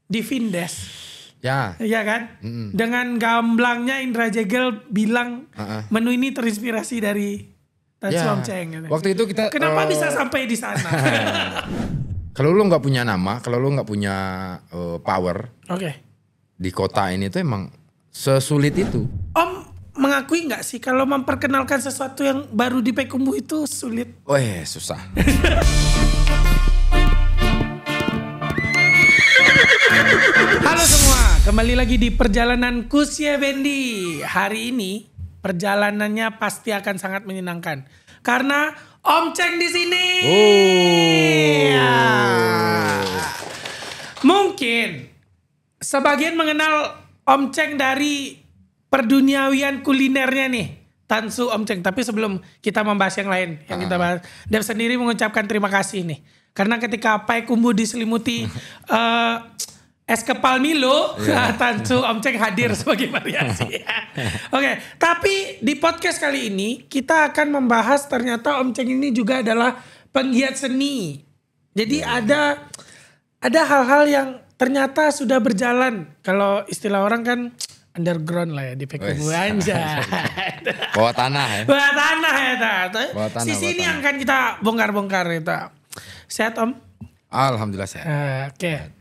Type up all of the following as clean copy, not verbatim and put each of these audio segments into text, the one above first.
di Vindes. Ya. Iya kan? Dengan gamblangnya Indra Jegel bilang menu ini terinspirasi dari Tansu Omceng. Waktu itu kita. Kenapa bisa sampai di sana? Kalau lu nggak punya nama, kalau lu nggak punya power di kota ini tuh emang sesulit itu. Om mengakui nggak sih kalau memperkenalkan sesuatu yang baru di Payakumbuh itu sulit? Susah. Halo semua, kembali lagi di perjalanan Kusye Bendi. Hari ini perjalanannya pasti akan sangat menyenangkan karena Om Ceng di sini. Ya. Mungkin sebagian mengenal Om Ceng dari perduniawian kulinernya nih, Tansu Om Ceng. Tapi sebelum kita membahas yang lain, yang kita bahas, Dev sendiri mengucapkan terima kasih nih. Karena ketika Payakumbuh diselimuti es kepal Milo, Tansu Om Ceng hadir sebagai variasi. Oke, tapi di podcast kali ini kita akan membahas ternyata Om Ceng ini juga adalah penggiat seni. Jadi ada hal-hal yang ternyata sudah berjalan. Kalau istilah orang kan underground lah ya di Payakumbuh aja. Bawah tanah ya. Bawah tanah ya. Sisi ini yang akan kita bongkar-bongkar itu. Sehat Om? Alhamdulillah sehat. Oke.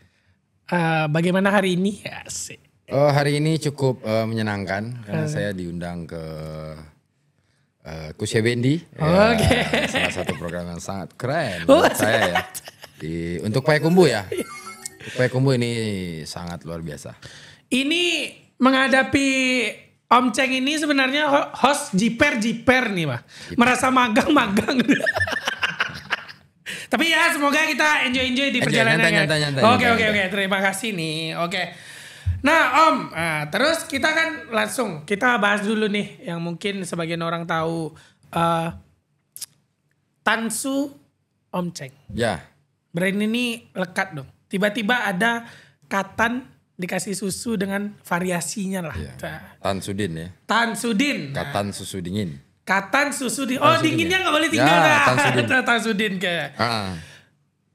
Bagaimana hari ini? Asik. Hari ini cukup menyenangkan karena saya diundang ke Kusye Bendi. Salah satu program yang sangat keren menurut saya ya. Untuk Payakumbuh ya. Payakumbuh ini sangat luar biasa. Ini menghadapi Om Ceng ini sebenarnya host jiper nih Pak. Merasa magang-magang. Tapi ya semoga kita enjoy di perjalanan. Oke. Terima kasih nih. Oke. Nah Om, terus kita kan langsung kita bahas dulu nih yang mungkin sebagian orang tahu Tansu Om Ceng. Ya. Brand ini lekat dong. Tiba-tiba ada katan dikasih susu dengan variasinya lah. Ya. Tansudin ya. Tansudin. Katan susu dingin. Katan susu dingin. Oh dinginnya gak boleh tinggal ya, Tansudin kayak.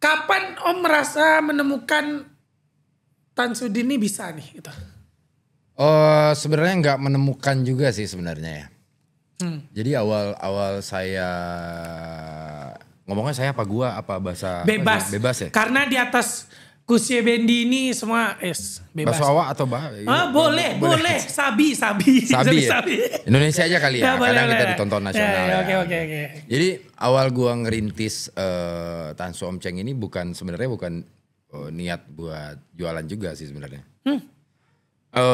Kapan Om merasa menemukan Tansudin ini bisa nih gitu? Sebenarnya nggak menemukan juga sih sebenarnya ya. Jadi awal saya ngomongnya saya apa gua apa bahasa bebas ya. Karena di atas Kusye Bendi ini semua bebas. Bahasa Awak atau boleh. Sabi. Ya? Indonesia aja kali ya. Kadang kita ditonton nasional. Oke. Jadi awal gua ngerintis Tansu Om Ceng ini sebenarnya bukan niat buat jualan juga sih sebenarnya.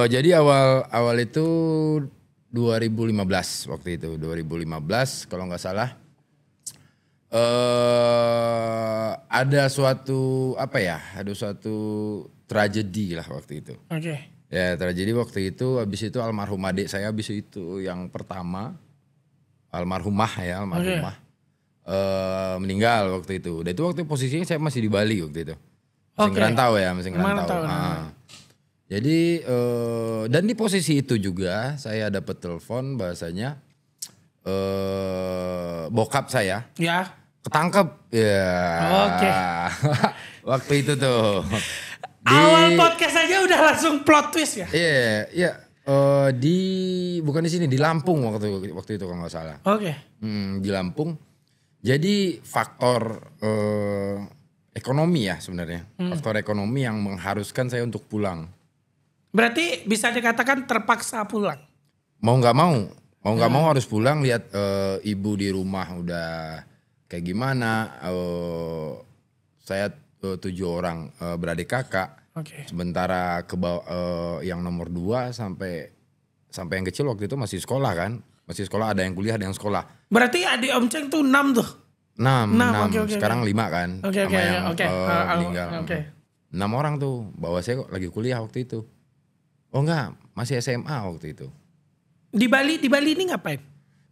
Jadi awal itu 2015 waktu itu. 2015 kalau nggak salah. Ada suatu tragedi lah waktu itu. Oke. Ya tragedi waktu itu, habis itu almarhum adik saya habis itu yang pertama almarhumah. Meninggal waktu itu. Dan itu waktu posisinya saya masih di Bali waktu itu. Masih ngerantau. Jadi dan di posisi itu juga saya dapat telepon bahasanya bokap saya ketangkep ya. Oke. Waktu itu tuh awal podcast aja udah langsung plot twist ya. Iya. Bukan di sini, di Lampung waktu itu kalau nggak salah. Oke. Di Lampung. Jadi faktor ekonomi ya sebenarnya. Faktor ekonomi yang mengharuskan saya untuk pulang. Berarti bisa dikatakan terpaksa pulang. Mau nggak mau harus pulang, lihat ibu di rumah udah kayak gimana. Saya 7 orang beradik kakak. Okay. Sementara yang nomor 2 sampai yang kecil waktu itu masih sekolah kan. Masih sekolah, ada yang kuliah, ada yang sekolah. Berarti adik Om Ceng tuh 6 tuh? 6. Okay. Sekarang 5 kan. Sama yang meninggal. 6 orang tuh. Bawa saya lagi kuliah waktu itu. Oh enggak, masih SMA waktu itu. Di Bali ini ngapain?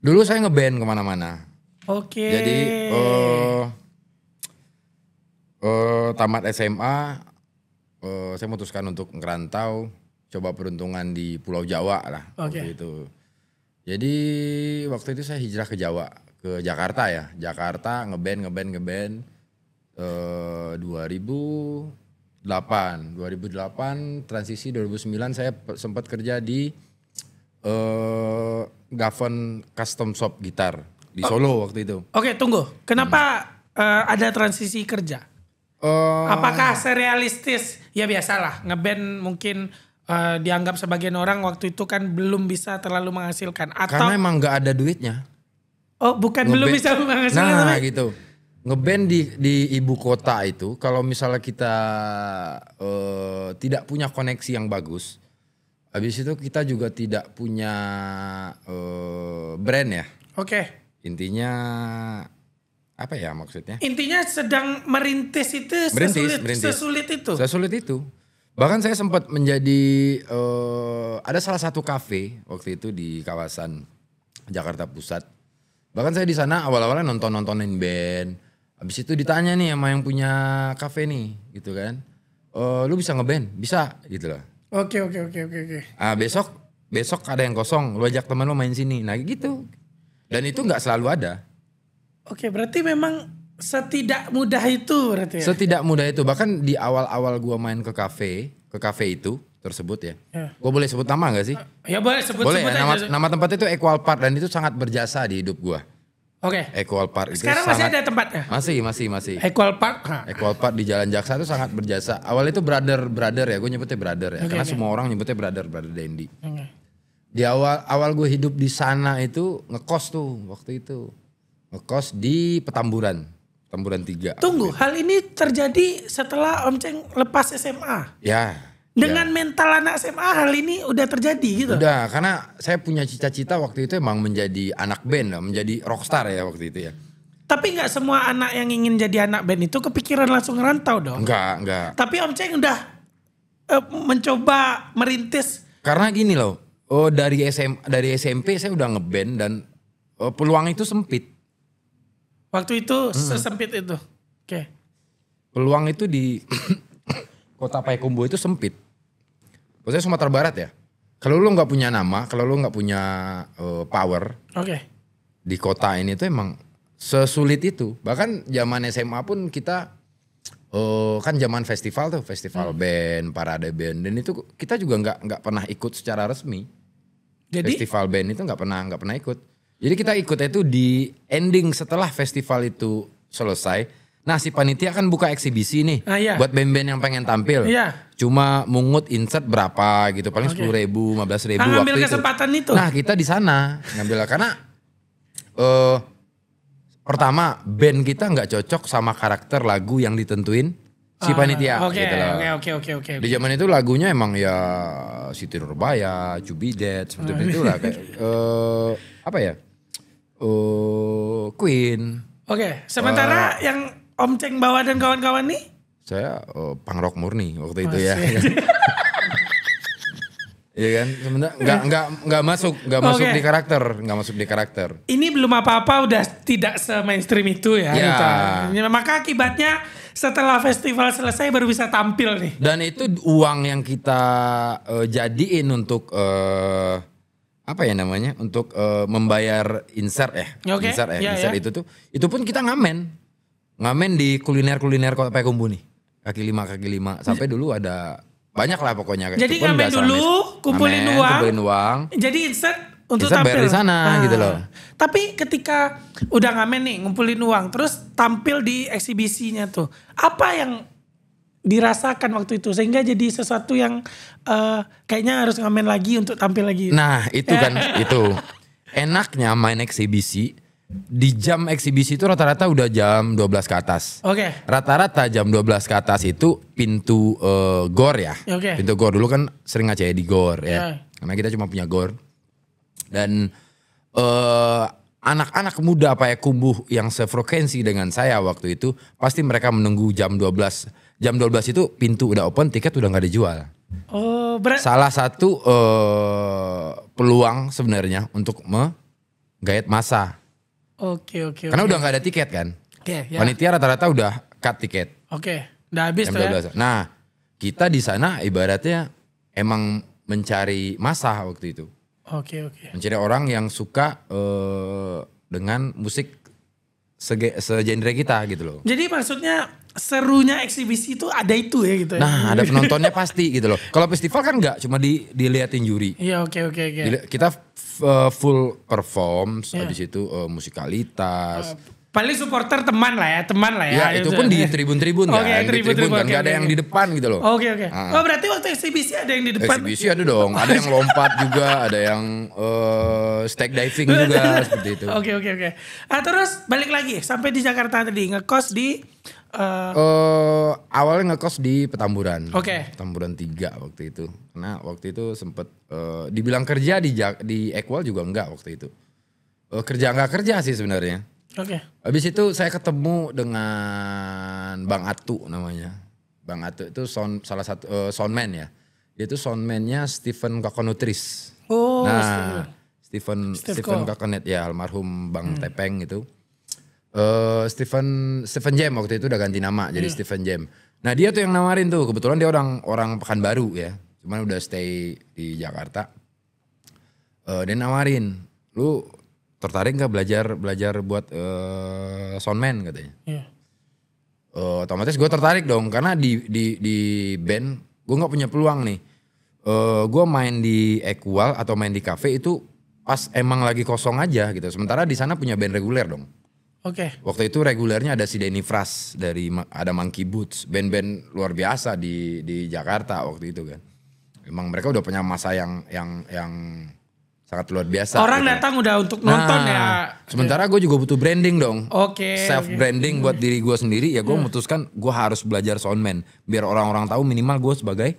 Dulu saya ngeband kemana-mana. Oke. Jadi tamat SMA, saya memutuskan untuk ngerantau, coba peruntungan di Pulau Jawa lah waktu itu. Jadi waktu itu saya hijrah ke Jawa, ke Jakarta ya. Jakarta ngeband. 2015 2008 transisi 2009 saya sempat kerja di Gavon Custom Shop Gitar di Solo waktu itu. Oke, tunggu. Kenapa ada transisi kerja? Apakah serealistis? Ya biasalah, ngeband mungkin dianggap sebagian orang waktu itu kan belum bisa terlalu menghasilkan. Atau Karena emang nggak ada duitnya. Oh, bukan belum bisa menghasilkan. Nah gitu. Ngeband di ibu kota itu kalau misalnya kita tidak punya koneksi yang bagus, habis itu kita juga tidak punya brand ya. Oke. Intinya apa ya maksudnya? Intinya sedang merintis itu sesulit itu. Sesulit itu. Bahkan saya sempat menjadi ada salah satu kafe waktu itu di kawasan Jakarta Pusat. Bahkan saya di sana awal-awalnya nontonin band. Habis itu ditanya nih sama yang punya kafe nih gitu kan. Lu bisa ngeband? Bisa gitu loh. Oke. Besok ada yang kosong, lu ajak teman lu main sini. Nah gitu. Dan itu gak selalu ada. Oke, berarti memang setidak mudah itu berarti ya? Setidak mudah itu. Bahkan di awal-awal gua main ke kafe itu tersebut ya. Gua boleh sebut nama gak sih? Ya boleh sebut ya, aja. nama tempat itu Equal Park dan itu sangat berjasa di hidup gua. Oke. Equal Park itu sekarang masih ada tempatnya? Masih. Equal Park? Equal Park di Jalan Jaksa itu sangat berjasa. Awal itu brother ya, gue nyebutnya brother ya. Karena semua orang nyebutnya brother Dendi. Di awal gue hidup di sana itu ngekos tuh waktu itu. Ngekos di Petamburan 3. Tunggu, hal ini terjadi setelah Om Ceng lepas SMA? Ya. Dengan mental anak SMA hal ini udah terjadi gitu? Udah, karena saya punya cita-cita waktu itu emang menjadi anak band, menjadi rockstar ya waktu itu ya. Tapi gak semua anak yang ingin jadi anak band itu kepikiran langsung ngerantau dong? Enggak. Tapi Om Ceng udah mencoba merintis. Karena gini loh, dari SMP saya udah ngeband dan peluang itu sempit. Waktu itu sesempit itu? Oke. Peluang itu di Kota Payakumbuh itu sempit. Maksudnya Sumatera Barat ya. Kalau lu nggak punya nama, kalau lu nggak punya power, di kota ini tuh emang sesulit itu. Bahkan zaman SMA pun kita kan zaman festival tuh, festival band, parade band, dan itu kita juga nggak pernah ikut secara resmi. Jadi festival band itu nggak pernah ikut. Jadi kita ikut itu di ending setelah festival itu selesai. Nah si panitia kan buka eksibisi nih buat band-band yang pengen tampil. Cuma mungut insert berapa gitu, paling 10.000, 15.000 ngambil waktu kesempatan itu. Nah kita di sana ngambil karena pertama band kita nggak cocok sama karakter lagu yang ditentuin si panitia. Oke. Di zaman itu lagunya emang ya Siti Nurbaya, Cubidet seperti itu lah kayak apa ya Queen. Oke. Sementara yang Om Ceng bawa dan kawan-kawan nih? Saya punk rock murni waktu itu ya. Iya kan, sebenarnya nggak masuk di karakter. Ini belum apa-apa udah tidak se-mainstream itu ya. Gitu. Maka akibatnya setelah festival selesai baru bisa tampil nih. Dan itu uang yang kita jadiin untuk apa ya namanya, untuk membayar insert insert itu tuh, itu pun kita ngamen di kuliner Kota Payakumbuh nih, kaki lima sampai dulu ada banyak lah pokoknya. Jadi ngamen dulu, kumpulin uang, jadi insert untuk tampil dari sana gitu loh. Tapi ketika udah ngamen nih, ngumpulin uang, terus tampil di eksibisinya tuh, apa yang dirasakan waktu itu sehingga jadi sesuatu yang kayaknya harus ngamen lagi untuk tampil lagi? Nah itu kan itu enaknya main eksibisi. Di jam eksibisi itu rata-rata udah jam 12 ke atas. Rata-rata jam 12 ke atas itu pintu gor ya. Pintu gor dulu kan sering aja di gor ya. Karena kita cuma punya gor. Dan anak-anak muda Payakumbuh yang sefrekuensi dengan saya waktu itu pasti mereka menunggu jam 12. Jam 12 itu pintu udah open, tiket udah gak dijual. Salah satu peluang sebenarnya untuk menggait massa. Karena udah gak ada tiket kan. Panitia rata-rata udah cut tiket. Udah habis tuh ya. Nah kita di sana ibaratnya emang mencari massa waktu itu. Mencari orang yang suka dengan musik segenre kita gitu loh. Jadi maksudnya serunya eksibisi itu ada itu ya gitu. Nah, ada penontonnya pasti gitu loh. Kalau festival kan enggak, cuma diliatin juri. Iya, oke. Kita full perform, habis itu musikalitas. Paling supporter teman lah ya. Ya, itu pun di tribun-tribun kan. Oke, tribun-tribun. Kan, gak ada yang di depan gitu loh. Oke. Oh, berarti waktu eksibisi ada yang di depan? Eksibisi ada dong. Ada yang lompat juga, ada yang stake diving juga seperti itu. Oke. Terus balik lagi sampai di Jakarta tadi ngekos di awalnya ngekos di Petamburan. Oke. Petamburan 3 waktu itu. Karena waktu itu sempet dibilang kerja di Equal juga enggak waktu itu. Kerja enggak kerja sih sebenarnya. Oke. Habis itu saya ketemu dengan Bang Atu namanya. Bang Atu itu salah satu soundman ya. Dia itu soundman-nya Stephen Kokonutris. Oh, nah, Stephen Kokonet ya, almarhum Bang Tepeng itu. Stephen Jam waktu itu udah ganti nama jadi Stephen Jam. Nah, dia tuh yang nawarin tuh. Kebetulan dia orang Pekanbaru ya. Cuman udah stay di Jakarta. Dia nawarin, "Lu tertarik nggak belajar buat soundman?" katanya. Iya. Otomatis gue tertarik dong karena di band gue nggak punya peluang nih. Gue main di Equal atau main di cafe itu pas emang lagi kosong aja gitu. Sementara di sana punya band reguler dong. Oke. Waktu itu regulernya ada si Denny Fras ada Monkey Boots, band-band luar biasa di Jakarta waktu itu kan. Emang mereka udah punya masa yang sangat luar biasa. Orang gitu. datang udah untuk nonton ya. Sementara gue juga butuh branding dong. Oke. Self branding buat diri gue sendiri ya gue memutuskan gue harus belajar soundman. Biar orang-orang tahu minimal gue sebagai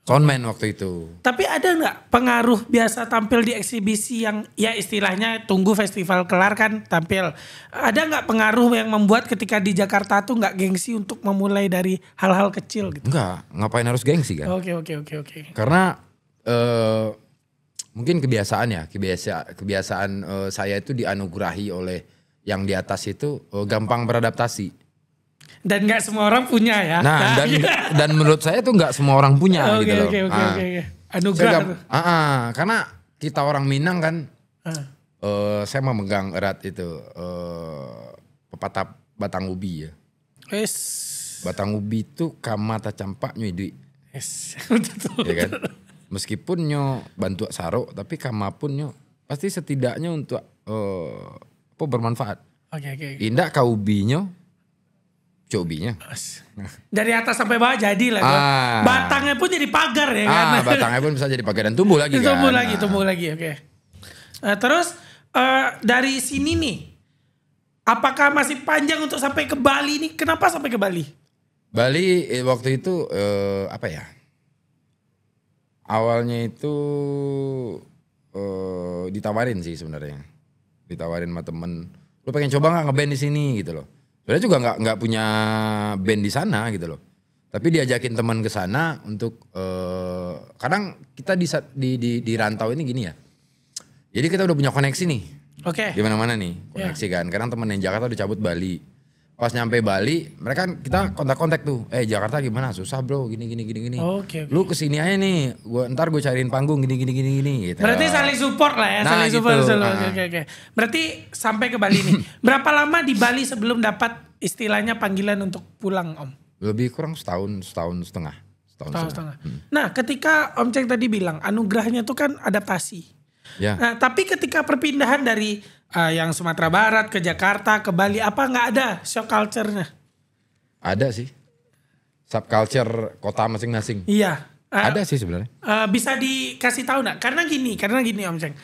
soundman waktu itu. Tapi ada nggak pengaruh biasa tampil di eksibisi yang ya istilahnya tunggu festival kelar kan tampil. Ada nggak pengaruh yang membuat ketika di Jakarta tuh nggak gengsi untuk memulai dari hal-hal kecil gitu? Enggak, ngapain harus gengsi kan? Oke. Karena mungkin kebiasaan ya, kebiasaan saya itu dianugerahi oleh yang di atas itu gampang beradaptasi. Dan nggak semua orang punya ya. Nah, dan menurut saya itu nggak semua orang punya gitu loh. Oke. Anugerah. Karena kita orang Minang kan, saya memegang erat itu pepatah Batang Ubi ya. Yes. Batang Ubi itu kamata campak nyui. Yes. Ya kan? Meskipun nyo bantu saro, tapi kama pun nyo pasti setidaknya untuk bermanfaat. Oke. Indak kau ubinya, cobinya. Dari atas sampai bawah jadi lah. Batangnya pun jadi pagar ya kan. Batangnya pun bisa jadi pagar dan tumbuh lagi kan. Tumbuh lagi. Oke. Terus dari sini nih, apakah masih panjang untuk sampai ke Bali nih? Kenapa sampai ke Bali? Bali waktu itu apa ya? Awalnya itu ditawarin sih sebenarnya, ditawarin sama temen, lu pengen coba nggak ngeband di sini gitu loh. Sebenarnya juga nggak punya band di sana gitu loh. Tapi diajakin teman ke sana untuk kadang kita di rantau ini gini ya. Jadi kita udah punya koneksi nih. Oke. Di mana-mana nih koneksi kan. Kadang temen yang Jakarta udah cabut Bali. Pas nyampe Bali, mereka kita kontak-kontak tuh. Jakarta gimana? Susah bro, gini. Oke. Lu kesini aja nih, ntar gue cariin panggung gini gitu. Berarti saling support lah ya, saling support. Oke. Berarti sampai ke Bali nih. Berapa lama di Bali sebelum dapat istilahnya panggilan untuk pulang Om? Lebih kurang setahun setengah. Nah, ketika Om Ceng tadi bilang anugerahnya tuh kan adaptasi. Ya. Nah, tapi ketika perpindahan dari yang Sumatera Barat ke Jakarta ke Bali, apa nggak ada shock culture-nya? Ada sih, subculture kota masing-masing. Iya. Ada sih sebenarnya. Bisa dikasih tahu nggak? Karena gini Om Ceng,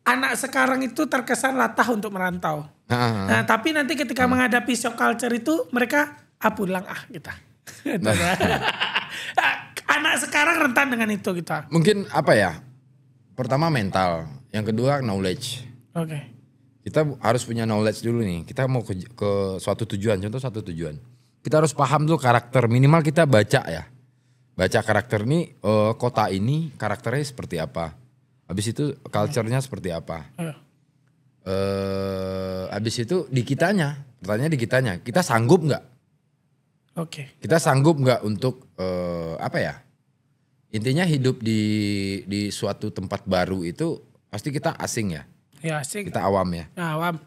anak sekarang itu terkesan latah untuk merantau. Nah, tapi nanti ketika menghadapi shock culture itu mereka pulang kita. Anak sekarang rentan dengan itu kita. Mungkin apa ya? Pertama mental, yang kedua knowledge. Oke. Kita harus punya knowledge dulu nih. Kita mau ke suatu tujuan, contoh satu tujuan. Kita harus paham dulu karakter, minimal kita baca ya. Baca karakter ini, kota ini karakternya seperti apa. Habis itu culture-nya seperti apa. Habis itu di kitanya, pertanyaannya di kitanya, kita sanggup nggak? Oke. Kita sanggup nggak untuk apa ya? Intinya hidup di suatu tempat baru itu pasti kita asing ya. Ya asing. Kita awam ya. Awam.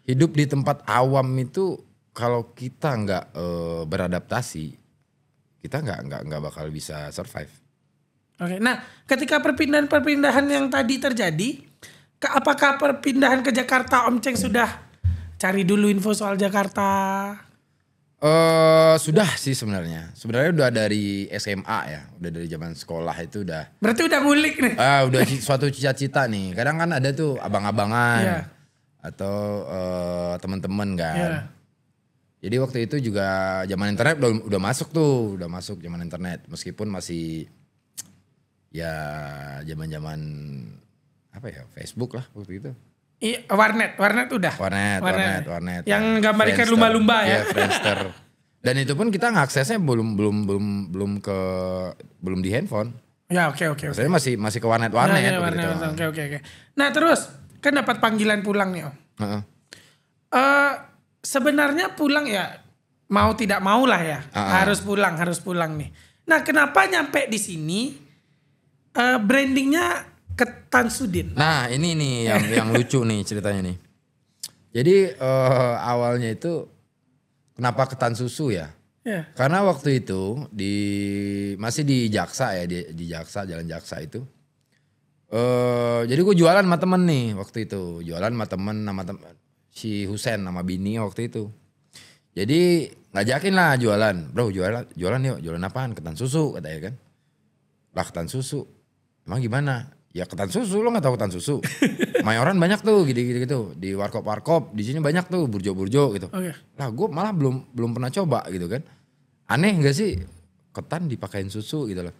Hidup di tempat awam itu kalau kita nggak beradaptasi, kita nggak bakal bisa survive. Oke, nah ketika perpindahan yang tadi terjadi, apakah perpindahan ke Jakarta Om Ceng sudah cari dulu info soal Jakarta? Sudah sih sebenarnya. Sebenarnya udah dari SMA ya, udah dari zaman sekolah itu udah. Berarti udah ngulik nih. Udah suatu cita-cita nih. Kadang kan ada tuh abang-abangan atau teman-teman kan. Yeah. Jadi waktu itu juga zaman internet udah masuk zaman internet. Meskipun masih ya zaman-zaman apa ya, Facebook lah waktu itu. Warnet udah. Warnet. Yang gambar ikan lumba-lumba ya. Friendster. Dan itu pun kita ngaksesnya belum di handphone. Ya, oke. Saya masih ke warnet. Oke. Nah, terus kan dapat panggilan pulang nih, Om. Sebenarnya pulang ya mau tidak mau lah ya. Harus pulang nih. Nah, kenapa nyampe di sini brandingnya ke Tan Sudin? Nah, ini nih yang lucu nih ceritanya nih. Jadi awalnya itu kenapa ke Tan Susu ya? Yeah. Karena waktu itu masih di Jaksa ya, di Jaksa, Jalan Jaksa itu. Jadi gue jualan sama temen nih waktu itu. Jualan sama temen si Husen sama bini waktu itu. Jadi ngajakin lah jualan. Bro jualan yuk. Jualan apaan? Ketan susu katanya kan. Lah ketan susu. Emang gimana? Ya ketan susu, lo gak tahu ketan susu? Mayoran banyak tuh gitu. Di warkop di sini banyak tuh burjo gitu. Okay. Lah gue malah belum pernah coba gitu kan. Aneh gak sih ketan dipakein susu gitu loh.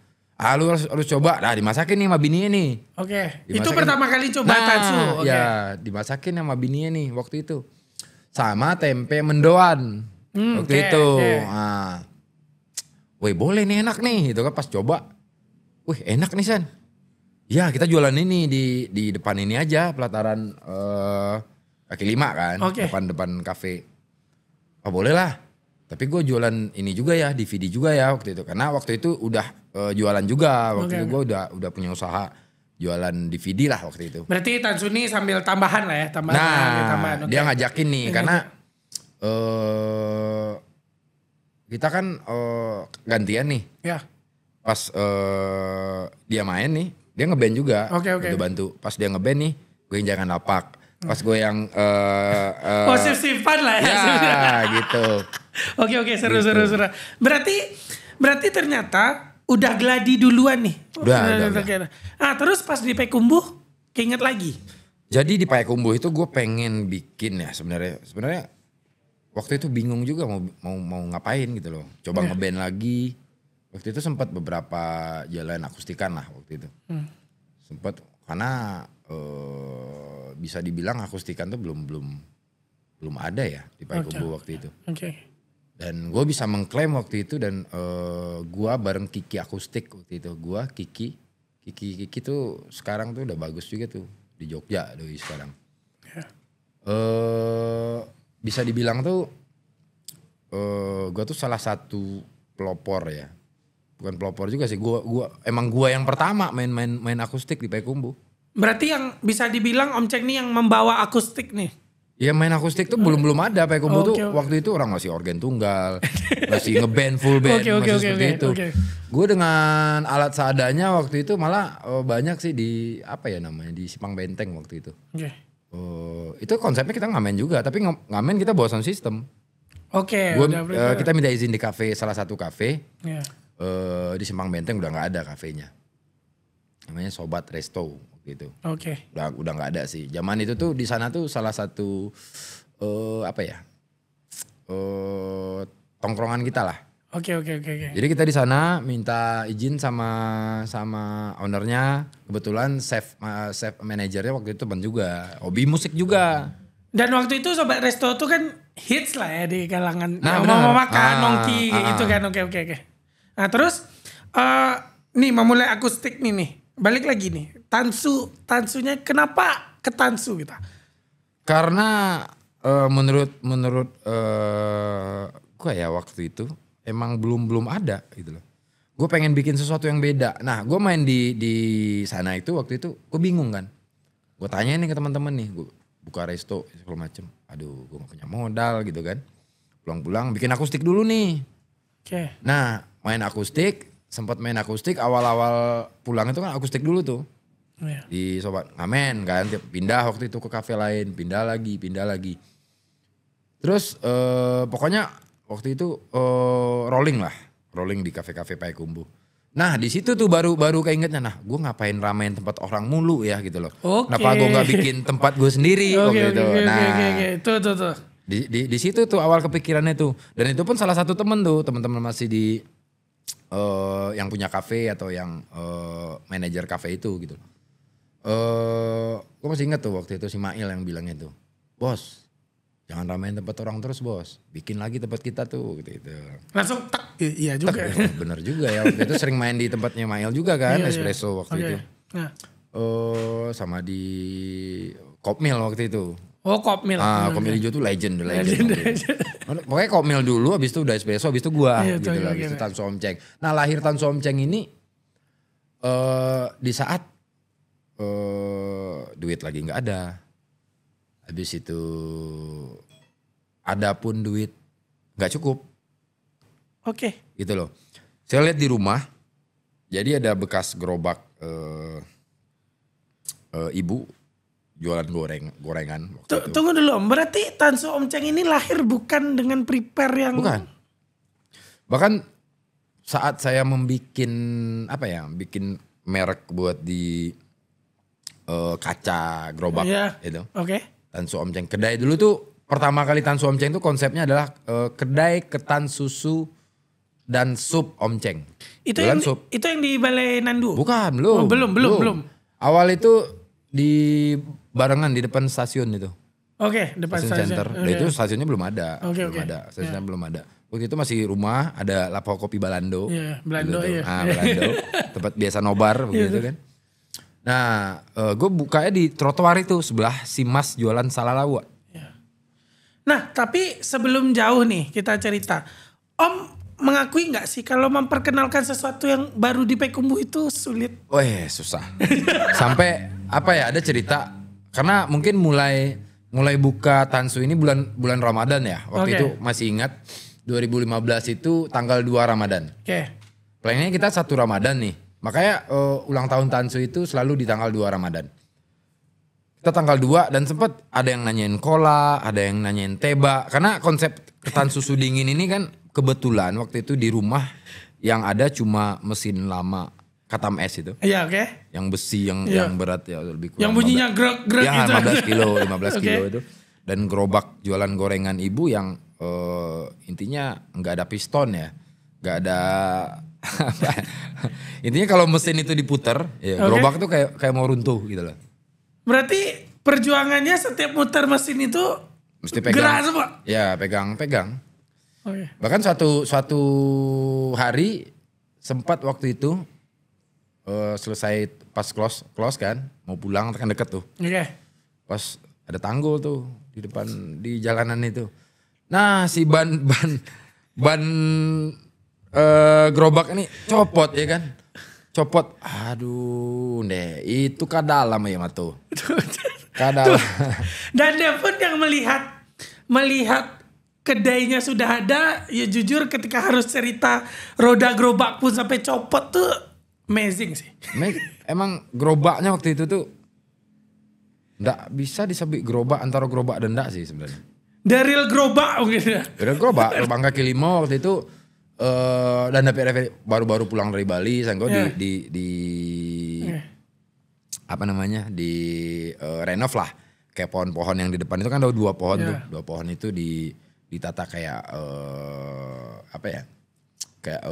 Lu harus coba. Nah dimasakin nih sama bininya nih. Oke. Itu pertama kali coba tansu. Okay. Ya dimasakin sama bininya nih waktu itu. Sama tempe mendoan. Waktu itu. Nah, wih boleh nih, enak nih gitu kan pas coba. Wih enak nih San. Ya kita jualan ini di depan ini aja, pelataran kaki lima kan. Okay. Depan kafe. Oh boleh lah. Tapi gue jualan ini juga ya, DVD juga ya waktu itu. Karena waktu itu udah jualan juga. Waktu itu gue udah punya usaha jualan DVD lah waktu itu. Berarti Tansuni sambil tambahan lah ya. Tambahan. Dia ngajakin nih karena kita kan gantian nih. Ya. Pas dia main nih, dia ngeband juga. Oke. Bantu. Pas dia ngeband nih, gue yang jangan lapak. Pas gue yang sip-sipan lah ya. Ya gitu. Oke, seru. Berarti ternyata udah gladi duluan nih. Udah. Nah, terus pas di Payakumbuh keinget lagi. Jadi di Payakumbuh itu gue pengen bikin ya sebenarnya waktu itu bingung juga mau ngapain gitu loh. Coba ngeband lagi. Waktu itu sempat beberapa jalan akustikan lah waktu itu. Sempat karena bisa dibilang akustikan tuh belum ada ya di Payakumbuh waktu itu. Oke. Dan gue bisa mengklaim waktu itu dan gue bareng Kiki Akustik waktu itu. Gue Kiki tuh sekarang tuh udah bagus juga tuh di Jogja doi sekarang. Yeah. Bisa dibilang tuh gue tuh salah satu pelopor ya. Bukan pelopor juga sih. Gue yang pertama main akustik di Payakumbuh. Berarti yang bisa dibilang Om Ceng nih yang membawa akustik nih. Ya main akustik tuh belum ada. Payakumbuh tuh waktu itu orang masih organ tunggal, masih ngeband full band, masih seperti itu. Gue dengan alat seadanya waktu itu malah banyak sih di di Simpang Benteng waktu itu. Itu konsepnya kita ngamen juga, tapi ngamen kita bawa sound system. Kita minta izin di salah satu kafe. Di Simpang Benteng udah nggak ada kafenya. Namanya Sobat Resto. Gitu. Udah nggak ada sih. Zaman itu tuh di sana tuh salah satu tongkrongan kita lah. Oke. Jadi kita di sana minta izin sama ownernya. Kebetulan chef manajernya waktu itu teman juga, hobi musik juga. Dan waktu itu Sobat Resto tuh kan hits lah ya di kalangan mau makan nongki gitu kan. Oke. Nah terus nih memulai akustik nih. Balik lagi nih. Tansunya kenapa ke Tansu gitu? Karena menurut gue ya waktu itu emang belum ada gitu loh. Gue pengen bikin sesuatu yang beda. Nah gue main di sana itu waktu itu gue bingung kan. Gue tanya nih ke teman-teman nih, gue buka resto segala macem. Aduh gue gak punya modal gitu kan. Pulang-pulang bikin akustik dulu nih. Oke. Nah main akustik, sempat main akustik awal-awal pulang itu kan akustik dulu tuh. Iya. Di Sobat Ngamen kan, pindah waktu itu ke kafe lain, pindah lagi. Terus pokoknya waktu itu rolling di kafe-kafe Payakumbuh. Nah di situ tuh baru keingetnya, nah gue ngapain ramein tempat orang mulu ya gitu loh. Kenapa gue nggak bikin tempat gue sendiri waktu itu. Tuh. Di situ tuh awal kepikirannya tuh. Dan itu pun salah satu temen-temen masih di yang punya kafe atau yang manajer kafe itu gitu. Gue masih ingat tuh waktu itu si Mail yang bilangnya tuh, bos jangan ramein tempat orang terus bos, bikin lagi tempat kita tuh gitu. Langsung tak, iya juga. Bener juga ya, waktu itu sering main di tempatnya Mail juga kan, espresso waktu itu. Nah. Sama di Kopmil waktu itu. Oh Kopmil. Kopmil hijau tuh legend. Pokoknya Kopmil dulu, habis itu udah espresso, habis itu gua gitu lah, habis itu Tansu Omceng. Nah lahir Tansu Omceng ini di saat duit lagi nggak ada, habis itu ada pun duit nggak cukup. Oke. Gitu loh. Saya lihat di rumah, jadi ada bekas gerobak ibu jualan gorengan. Tunggu dulu Om, berarti Tansu Omceng ini lahir bukan dengan prepare yang... Bukan. Bahkan saat saya bikin merek buat di kaca gerobak itu. Oke. Tansu Omceng. Kedai dulu tuh pertama kali Tansu Omceng itu konsepnya adalah kedai ketan susu dan sup Omceng. Itu yang di Balai Nandu? Bukan, belum. Oh, belum. Awal itu di barengan di depan stasiun itu. Oke, depan stasiun. Center. Dan itu stasiunnya belum ada. Belum ada. Stasiunnya belum ada. Waktu itu masih rumah, ada lapak kopi Balando. Iya, Balando gitu. iya. Balando. Tempat biasa nobar begitu kan. Nah, gue bukanya di trotoar itu sebelah si Mas jualan salalawa. Nah, tapi sebelum jauh nih kita cerita. Om mengakui nggak sih kalau memperkenalkan sesuatu yang baru di Payakumbuh itu sulit? Susah. Sampai ada cerita karena mungkin mulai buka Tansu ini bulan Ramadan ya. Waktu itu masih ingat 2015 itu tanggal 2 Ramadan. Plannya kita 1 Ramadan nih. Makanya ulang tahun Tansu itu selalu di tanggal 2 Ramadan. Kita tanggal 2 dan sempat ada yang nanyain cola, ada yang nanyain teba. Karena konsep ketan susu dingin ini kan kebetulan waktu itu di rumah yang ada cuma mesin lama Katam es itu. Iya, Yang besi yang berat ya lebih kurang. Yang bunyinya grek-grek gitu. 15 kilo itu. Dan gerobak jualan gorengan ibu yang intinya nggak ada piston ya. Nggak ada intinya kalau mesin itu diputer, gerobak tuh kayak mau runtuh gitu loh. Berarti perjuangannya setiap muter mesin itu mesti pegang. Gerak semua? Ya pegang. Bahkan suatu hari sempat waktu itu selesai pas close kan, mau pulang kan deket tuh. Pas ada tanggul tuh di depan di jalanan itu. Nah si ban gerobak ini copot ya kan. Aduh deh itu kadalam ya matu. Kadalam. Dan dia pun yang melihat kedainya sudah ada, ya jujur ketika harus cerita roda gerobak pun sampai copot tuh amazing sih. Emang gerobaknya waktu itu tuh nggak bisa disebut gerobak antara gerobak dan ndak sih sebenarnya. Dari gerobak mungkin ya. Dari gerobak kaki 5 waktu itu. Dan baru pulang dari Bali, Sanggo di renov lah, kayak pohon-pohon yang di depan itu kan ada 2 pohon tuh, 2 pohon itu ditata kayak kayak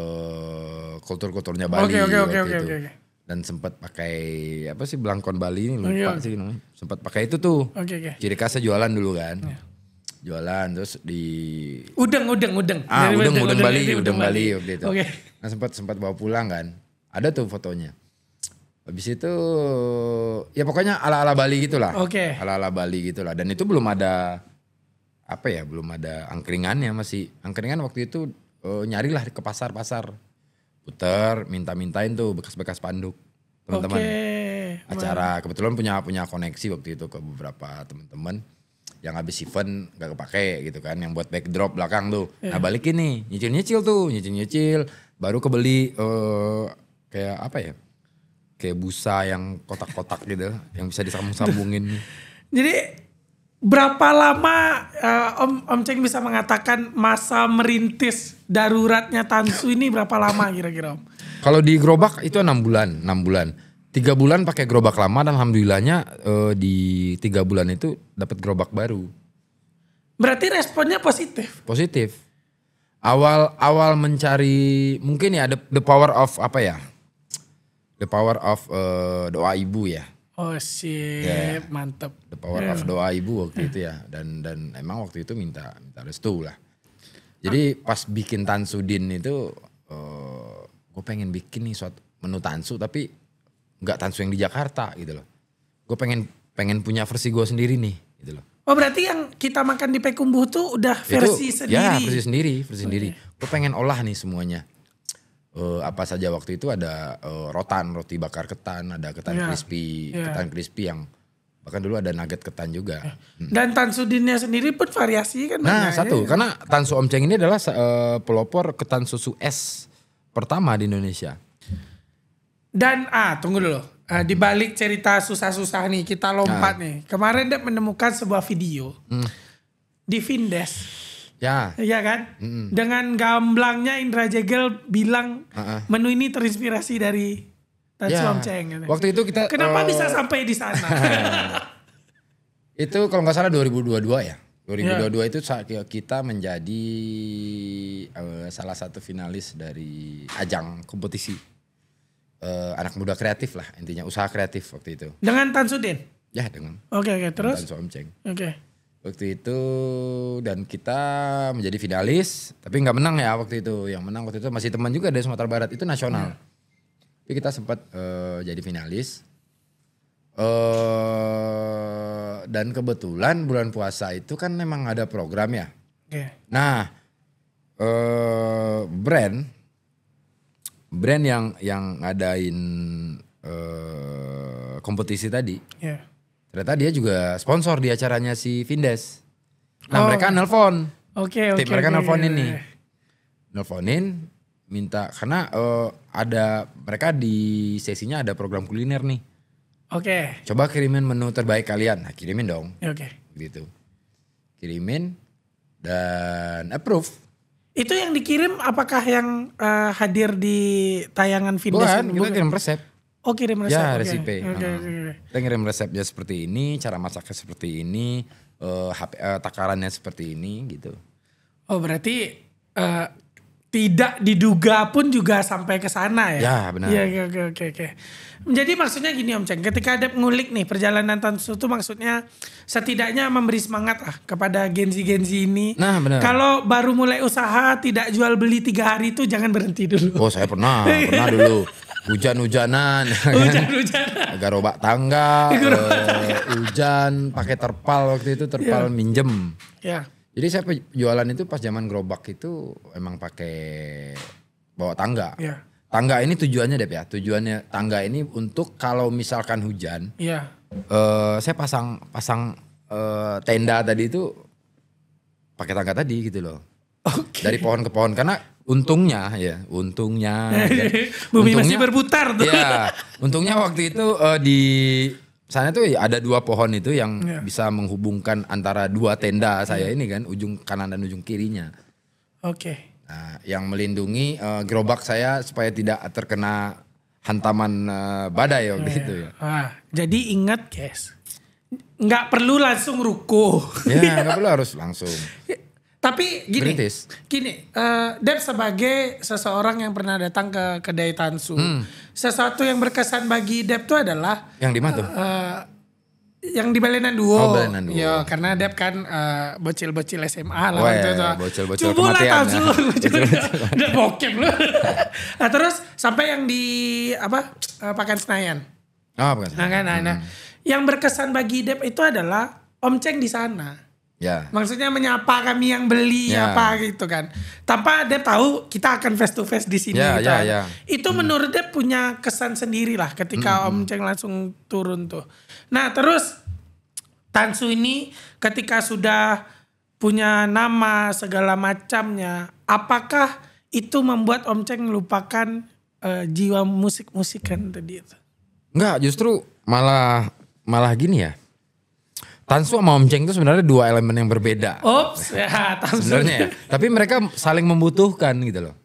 kulturnya Bali. Oke. Dan sempat pakai belangkon Bali ini lupa sih namanya, sempat pakai itu tuh. Ciri khasnya jualan dulu kan. Jualan terus di udeng Bali waktu itu. Nah sempat bawa pulang kan. Ada tuh fotonya. Habis itu ya pokoknya ala-ala Bali gitulah. Ala-ala Bali gitulah, dan itu belum ada belum ada angkringannya, masih angkringan waktu itu nyarilah ke pasar-pasar. Puter, minta-mintain tuh bekas-bekas panduk teman-teman. Acara kebetulan punya koneksi waktu itu ke beberapa teman-teman. yang habis event gak kepake gitu kan, yang buat backdrop belakang tuh. Nah balikin nih, nyicil baru kebeli kayak apa ya, kayak busa yang kotak-kotak gitu, yang bisa disambung-sambungin. Jadi berapa lama Om Ceng bisa mengatakan masa merintis daruratnya Tansu ini berapa lama kira-kira Om? Kalau di gerobak itu 6 bulan. 3 bulan pakai gerobak lama dan alhamdulillahnya di 3 bulan itu dapat gerobak baru. Berarti responnya positif? Positif. Awal mencari mungkin ya the power of apa ya? The power of doa ibu ya. Oh sip, mantep. The power of doa ibu waktu itu ya. Dan emang waktu itu minta restu lah. Jadi pas bikin Tansudin itu gue pengen bikin nih suatu menu Tansu tapi nggak Tansu yang di Jakarta gitu loh. Gue pengen punya versi gue sendiri nih gitu loh. Oh berarti yang kita makan di Pekumbuh tuh udah versi sendiri? Ya versi sendiri. Gue pengen olah nih semuanya. Apa saja waktu itu ada roti bakar ketan, ada ketan crispy, ketan crispy yang bahkan dulu ada nugget ketan juga. Dan Tansudinnya sendiri pun variasi kan? Nah satu, karena Tansu Om Ceng ini adalah pelopor ketan susu es pertama di Indonesia. Dan tunggu dulu, di balik cerita susah-susah nih kita lompat nih. Kemarin Dep menemukan sebuah video di Vindes. Ya. Iya kan? Dengan gamblangnya Indra Jegel bilang menu ini terinspirasi dari Tansu Om Ceng. Waktu itu kita kenapa bisa sampai di sana? Itu kalau nggak salah 2022 ya. 2022 itu kita menjadi salah satu finalis dari ajang kompetisi anak muda kreatif lah, intinya usaha kreatif waktu itu. Dengan Tansudin? Ya dengan. Oke, terus? Tansu Om Ceng. Oke. Waktu itu dan kita menjadi finalis, tapi nggak menang ya waktu itu. Yang menang waktu itu masih teman juga dari Sumatera Barat, itu nasional. Tapi kita sempat jadi finalis. Dan kebetulan bulan puasa itu kan memang ada program ya. Nah, brand yang ngadain kompetisi tadi, ternyata dia juga sponsor di acaranya si Vindes. Nah mereka nelpon, tim mereka nelponin minta karena mereka di sesinya ada program kuliner nih. Coba kirimin menu terbaik kalian, nah kirimin dong. Gitu, kirimin dan approve. Itu yang dikirim apakah yang hadir di tayangan Vindes? Bukan, kita kirim resep. Oh kirim resep? Ya resipe. Kita kirim resepnya seperti ini, cara masaknya seperti ini, takarannya seperti ini gitu. Oh berarti tidak diduga pun juga sampai ke sana ya? Ya benar. Iya oke. Jadi maksudnya gini Om Ceng, ketika ada ngulik nih perjalanan Tansu itu maksudnya setidaknya memberi semangat lah kepada Genzi ini. Nah benar. Kalau baru mulai usaha tidak jual beli 3 hari itu jangan berhenti dulu. Oh saya pernah dulu. Hujan-hujanan. Gerobak tangga. Hujan pakai terpal waktu itu, terpal minjem. Ya. Jadi saya jualan itu pas zaman gerobak itu emang pakai bawa tangga. Ya. Tangga ini tujuannya Dep ya. Tujuannya tangga ini untuk kalau misalkan hujan. Iya. Saya pasang tenda tadi itu pakai tangga tadi gitu loh. Dari pohon ke pohon karena untungnya. Bumi masih berputar tuh. Iya. Untungnya waktu itu di sana tuh ada 2 pohon itu yang bisa menghubungkan antara 2 tenda saya ini kan, ujung kanan dan ujung kirinya. Nah, yang melindungi gerobak saya supaya tidak terkena hantaman badai gitu ya. Jadi ingat guys, nggak perlu langsung ruko. Ya nggak perlu harus langsung. Tapi gini, Dep sebagai seseorang yang pernah datang ke kedai Tansu, sesuatu yang berkesan bagi Dep itu adalah yang di mana tuh? Yang di Balenan Duo. Balenan Duo. Ya, karena Dep kan bocil-bocil SMA lah waktu itu. Bocil-bocil kematian. Udah bokep lu. Nah, terus sampai yang di Pakan Senayan. Pakan Senayan. Nah, yang berkesan bagi Dep itu adalah Om Ceng di sana. Ya. Maksudnya menyapa kami yang beli apa gitu kan. Tanpa Dep tahu kita akan face to face di sini. Itu menurut Dep punya kesan sendiri lah ketika Om Ceng langsung turun tuh. Nah terus Tansu ini ketika sudah punya nama segala macamnya, apakah itu membuat Om Ceng melupakan jiwa musik-musikan tadi itu? Enggak, justru malah gini ya. Tansu sama Om Ceng itu sebenarnya dua elemen yang berbeda. Ops, ya Tansu. Sebenarnya ya. Tapi mereka saling membutuhkan gitu loh.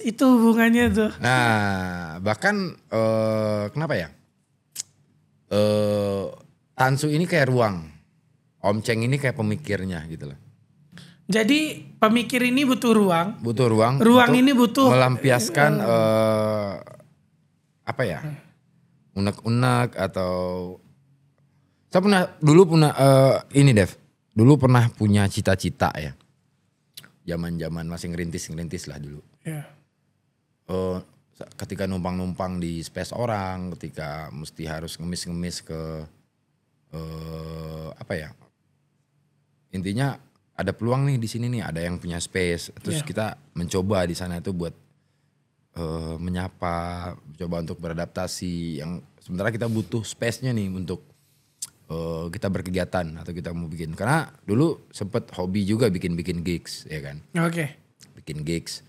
Itu hubungannya tuh. Nah, bahkan kenapa ya? Tansu ini kayak ruang. Om Ceng ini kayak pemikirnya gitu loh. Jadi pemikir ini butuh ruang. Butuh ruang. Ruang ini butuh melampiaskan apa ya? Unek-unek atau saya dulu pernah ini Dev. Dulu pernah punya cita-cita ya. Zaman-zaman masih ngerintis lah dulu. Yeah. Ketika numpang-numpang di space orang, ketika mesti harus ngemis-ngemis ke apa ya? Intinya ada peluang nih di sini nih, ada yang punya space. Terus kita mencoba di sana itu buat menyapa, coba untuk beradaptasi. Yang sementara kita butuh space-nya nih untuk kita berkegiatan atau kita mau bikin. Karena dulu sempet hobi juga bikin gigs, ya kan? Oke. Bikin gigs.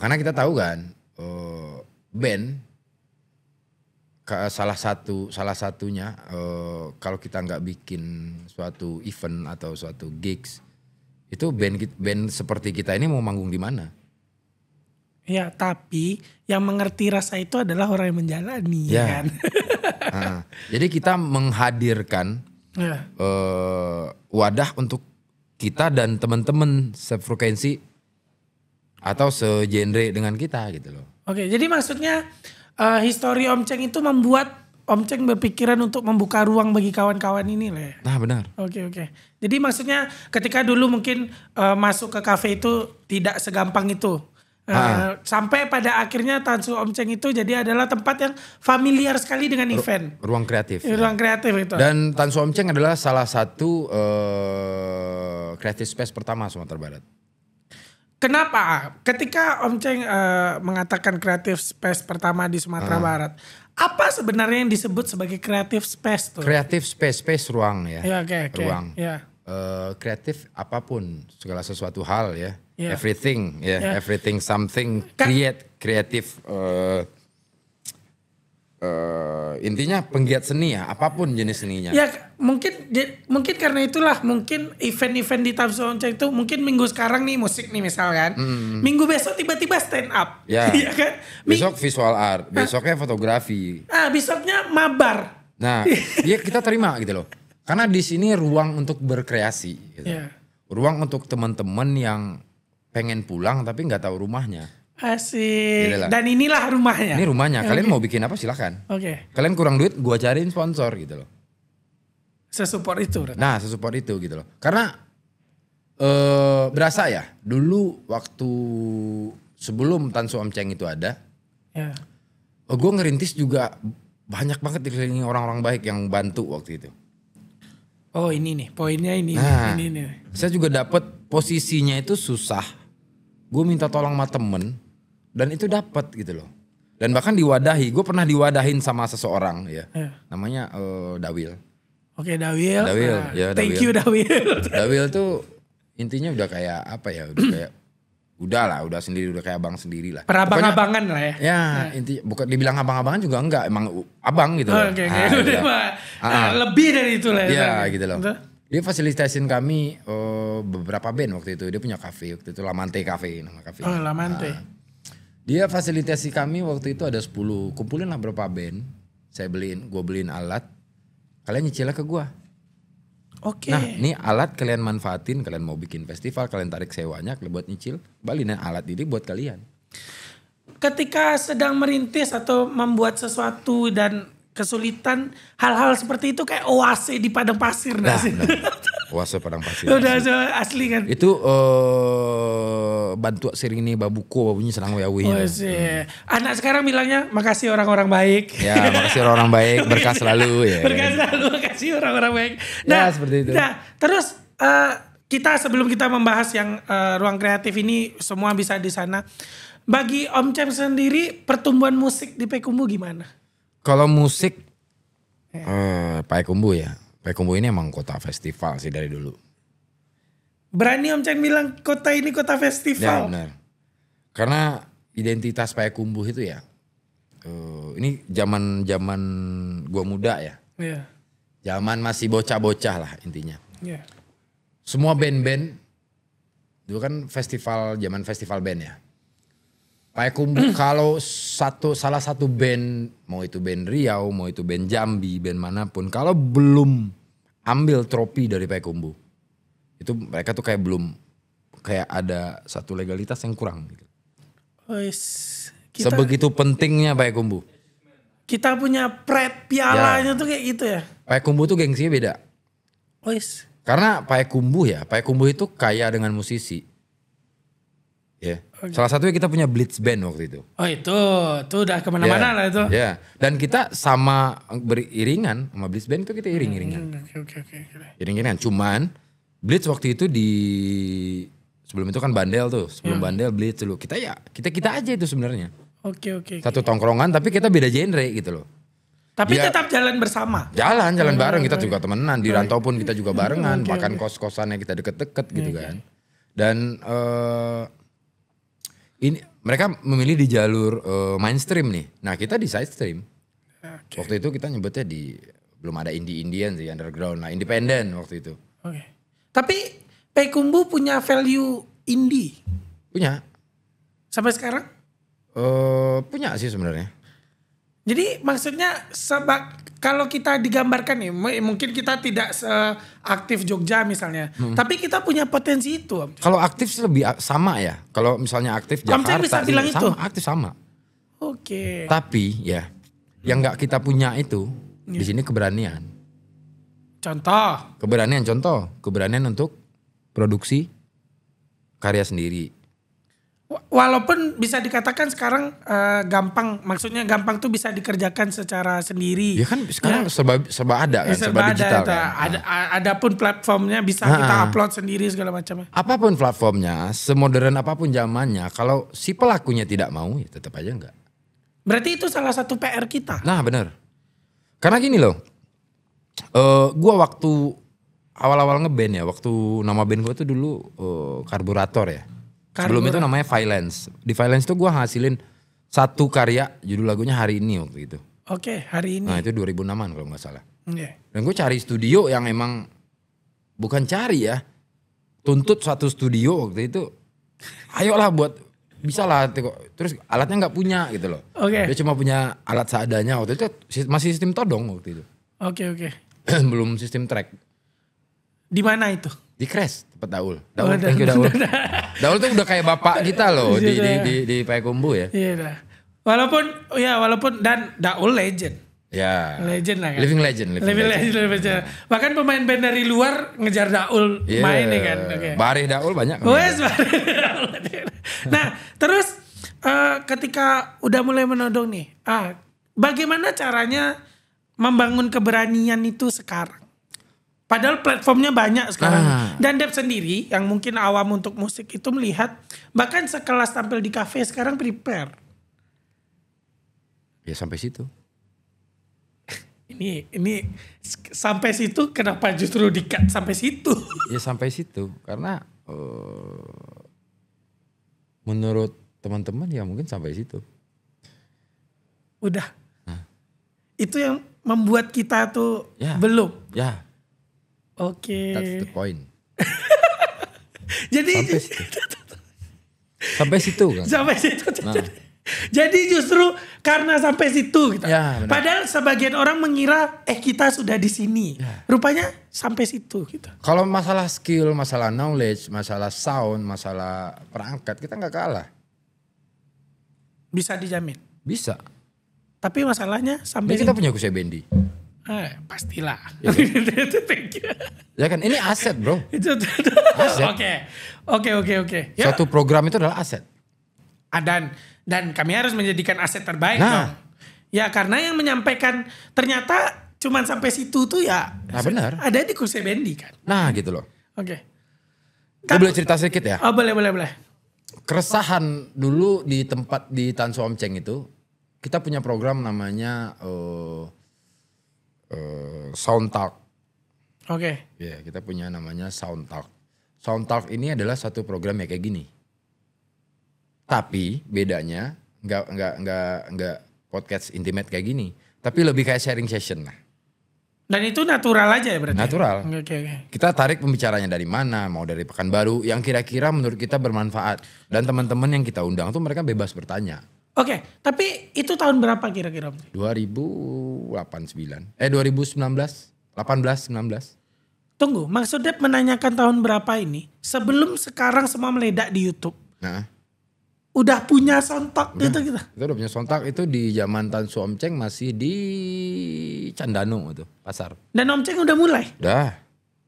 Karena kita tahu kan, band salah satunya kalau kita nggak bikin suatu event atau suatu gigs, itu band seperti kita ini mau manggung di mana? Ya, tapi yang mengerti rasa itu adalah orang yang menjalani, ya kan? Jadi kita menghadirkan wadah untuk kita dan teman-teman sefrekuensi atau segenre dengan kita gitu loh. Oke, jadi maksudnya histori Om Ceng itu membuat Om Ceng berpikiran untuk membuka ruang bagi kawan-kawan ini lah ya? Nah benar. Oke. Jadi maksudnya ketika dulu mungkin masuk ke kafe itu tidak segampang itu. Sampai pada akhirnya Tansu Om Ceng itu jadi adalah tempat yang familiar sekali dengan event. Ruang kreatif. Ruang kreatif itu. Dan Tansu Om Ceng adalah salah satu creative space pertama Sumatera Barat. Kenapa? Ketika Om Ceng mengatakan creative space pertama di Sumatera Barat, apa sebenarnya yang disebut sebagai creative space tuh? Creative space ruang ya. Ya, oke. Ruang. Ya. Kreatif apapun, segala sesuatu hal ya. Yeah. Everything ya, Yeah. everything something kreatif. Intinya penggiat seni ya, apapun jenis seninya. Ya mungkin karena itulah mungkin event-event di Tansu Om Ceng itu mungkin minggu sekarang nih musik nih misalkan. Minggu besok tiba-tiba stand up. Ya. Iya kan? Besok visual art, besoknya fotografi. Besoknya mabar. Nah, ya kita terima gitu loh. Karena di sini ruang untuk berkreasi gitu. Yeah. Ruang untuk teman-teman yang pengen pulang tapi nggak tahu rumahnya. Asik. Gitu lah. Dan inilah rumahnya. Ini rumahnya. Kalian mau bikin apa silakan. Oke. Kalian kurang duit, gua cariin sponsor gitu loh. Sesupport itu. Berarti. Nah, sesupport itu gitu loh. Karena berasa ya, dulu waktu sebelum Tansu Om Ceng itu ada, Ya. gue ngerintis juga banyak banget dikelilingi orang-orang baik yang bantu waktu itu. Oh ini nih, poinnya ini. Nah, Ini nih. saya juga dapat posisinya itu susah. Gue minta tolong sama temen dan itu dapat gitu loh. Dan bahkan diwadahi, gue pernah diwadahin sama seseorang ya. Namanya Dawil. Oke, Dawil. Ya, Thank Dawil. you Dawil. Dawil tuh intinya udah kayak apa ya? Udah sendiri, udah kayak abang sendiri lah. Perabang-abangan lah ya. Ya, intinya bukan dibilang abang-abangan juga enggak, emang abang gitu loh. Oke. Gitu. Lebih dari itu lah. Iya gitu loh. Dia fasilitasin kami beberapa band waktu itu. Dia punya kafe waktu itu, Lamante Cafe nama kafe. Oh, Lamante. Dia fasilitasi kami waktu itu ada 10. Kumpulin lah berapa band. Gue beliin alat. Kalian nyicilnya ke gua. Oke. Nah, ini alat kalian manfaatin, kalian mau bikin festival, kalian tarik sewanya, kalian buat nyicil, balikin alat ini buat kalian. Ketika sedang merintis atau membuat sesuatu dan kesulitan, hal-hal seperti itu kayak oase di padang pasir. Nah, oase padang pasir. Udah asli kan. Itu bantu sering ini babuko, babunya senang wayawi. Anak sekarang bilangnya makasih orang-orang baik. Ya, makasih orang-orang baik, berkah selalu ya. Berkah selalu, makasih orang-orang baik. Nah, seperti itu. Nah, terus kita sebelum kita membahas yang ruang kreatif ini semua bisa di sana. Bagi Om Ceng sendiri pertumbuhan musik di Payakumbuh gimana? Kalau musik Payakumbuh ya. Payakumbuh ini emang kota festival sih dari dulu. Berani Om Ceng bilang kota ini kota Ya festival. benar. Karena identitas Payakumbuh itu ya. Ini zaman gua muda ya. Iya. Zaman masih bocah-bocah lah intinya. Iya. Semua band-band itu kan zaman festival band ya. Payakumbuh kalau salah satu band, mau itu band Riau, mau itu band Jambi, band manapun, kalau belum ambil trofi dari Payakumbuh, itu mereka tuh kayak ada satu legalitas yang kurang. Gitu. Sebegitu pentingnya Payakumbuh. Kita punya pride pialanya tuh kayak gitu ya. Payakumbuh tuh gengsinya beda. Karena Payakumbuh itu kaya dengan musisi. Ya. Salah satunya kita punya Blitz Band waktu itu. Oh itu udah kemana-mana lah itu. Ya, dan kita sama beriringan sama Blitz Band itu kita iring-iringan. Oke. Iring-iringan. Cuman Blitz waktu itu sebelum itu kan Bandel tuh. Sebelum Bandel Blitz dulu. Kita aja itu sebenarnya. Oke. Satu tongkrongan tapi kita beda genre gitu loh. Tapi tetap jalan bersama. Jalan bareng, kita juga temenan. Di rantau pun kita juga barengan. Bahkan kos-kosannya kita deket-deket gitu kan. Dan ini mereka memilih di jalur mainstream nih. Nah kita di side stream. Waktu itu kita nyebutnya belum ada indie-indian sih, underground. Nah independen waktu itu. Oke. Tapi Payakumbuh punya value indie? Punya. Sampai sekarang? Punya sih sebenarnya. Jadi maksudnya kalau kita digambarkan nih, mungkin kita tidak seaktif Jogja misalnya. Tapi kita punya potensi itu. Kalau aktif sih lebih sama ya. Kalau misalnya aktif Jakarta bisa bilang itu? Aktif sama. Oke. Tapi ya yang nggak kita punya itu di sini keberanian. Contoh? Keberanian untuk produksi karya sendiri. Walaupun bisa dikatakan sekarang gampang, maksudnya gampang tuh bisa dikerjakan secara sendiri. Ya kan sekarang serba ada kan, serba digital kan. Ada pun platformnya bisa kita upload sendiri segala macam. Apapun platformnya, semodern apapun zamannya, kalau si pelakunya tidak mau ya tetap aja enggak. Berarti itu salah satu PR kita. Nah benar. Karena gini loh, gua waktu awal-awal ngeband ya, waktu nama band gua tuh dulu Karburator ya. Sebelum itu namanya Violence. Di Violence tuh gue ngasilin satu karya judul lagunya Hari Ini waktu itu. Oke, Hari Ini. Nah itu 2006an kalau gak salah. Yeah. Dan gue cari studio yang emang bukan cari ya. Tuntut satu studio waktu itu. Ayolah buat bisa lah. Terus alatnya gak punya gitu loh. Oke. Dia cuma punya alat seadanya waktu itu. Masih sistem todong waktu itu. Oke. Belum sistem track. Di mana itu? Di Crash, tempat Daul. Thank you Daul. Daul tuh udah kayak bapak kita loh di Payakumbuh ya. Iya dah. Walaupun dan Daul legend. Ya. Legend lah kan. Living legend. Bahkan pemain band dari luar ngejar Daul main nih kan. Okay. Barih Daul banyak. Nah terus ketika udah mulai menodong nih. Bagaimana caranya membangun keberanian itu sekarang? Padahal platformnya banyak sekarang. Dan Dep sendiri yang mungkin awam untuk musik itu melihat bahkan sekelas tampil di kafe sekarang prepare. Ya sampai situ. Ini sampai situ kenapa justru di-cut sampai situ? Ya sampai situ karena menurut teman-teman ya mungkin sampai situ. Udah. Itu yang membuat kita tuh belum. Ya. Oke. That's the point. Jadi sampai situ kan. Sampai situ. Jadi justru karena sampai situ gitu. Ya, padahal sebagian orang mengira kita sudah di sini. Ya. Rupanya sampai situ gitu. Kalau masalah skill, masalah knowledge, masalah sound, masalah perangkat kita nggak kalah. Bisa dijamin. Bisa. Tapi masalahnya sampai kita punya Kusya Bendi. Pastilah. Ya, ya kan ini aset bro. Aset. Oke. Ya. Satu program itu adalah aset. Dan kami harus menjadikan aset terbaik dong. Ya karena yang menyampaikan ternyata cuman sampai situ tuh ya. Nah benar. Ada di Kusya Bendi kan. Nah gitu loh. Oke. Gue boleh cerita sedikit ya? Oh boleh. Keresahan dulu di tempat di Tansu Om Ceng itu. Kita punya program namanya Sound Talk. Oke. Ya, kita punya namanya Sound Talk. Sound Talk ini adalah satu program ya kayak gini. Tapi bedanya nggak podcast intimate kayak gini, tapi lebih kayak sharing session lah. Dan itu natural aja ya berarti? Natural. Oke. Kita tarik pembicaranya dari mana, mau dari Pekanbaru, yang kira-kira menurut kita bermanfaat. Dan teman-teman yang kita undang tuh mereka bebas bertanya. Oke, tapi itu tahun berapa kira-kira? 2019. 18, 19. Tunggu, maksudnya menanyakan tahun berapa ini, sebelum sekarang semua meledak di YouTube. Nah. Udah punya sontak gitu kita. Kita udah punya sontak itu di zaman Tansu Om Ceng masih di Candano itu, pasar. Dan Om Ceng udah mulai? Udah.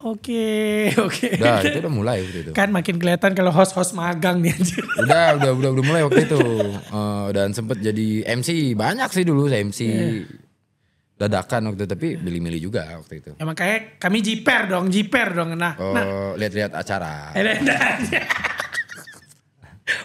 Oke. Udah, itu udah mulai waktu itu. Kan makin kelihatan kalau host-host magang nih anjir. Udah mulai waktu itu. Dan sempet jadi MC, banyak sih dulu saya MC. Dadakan waktu itu, tapi milih-milih juga waktu itu. Ya makanya kami jiper dong. Nah. Lihat-lihat acara.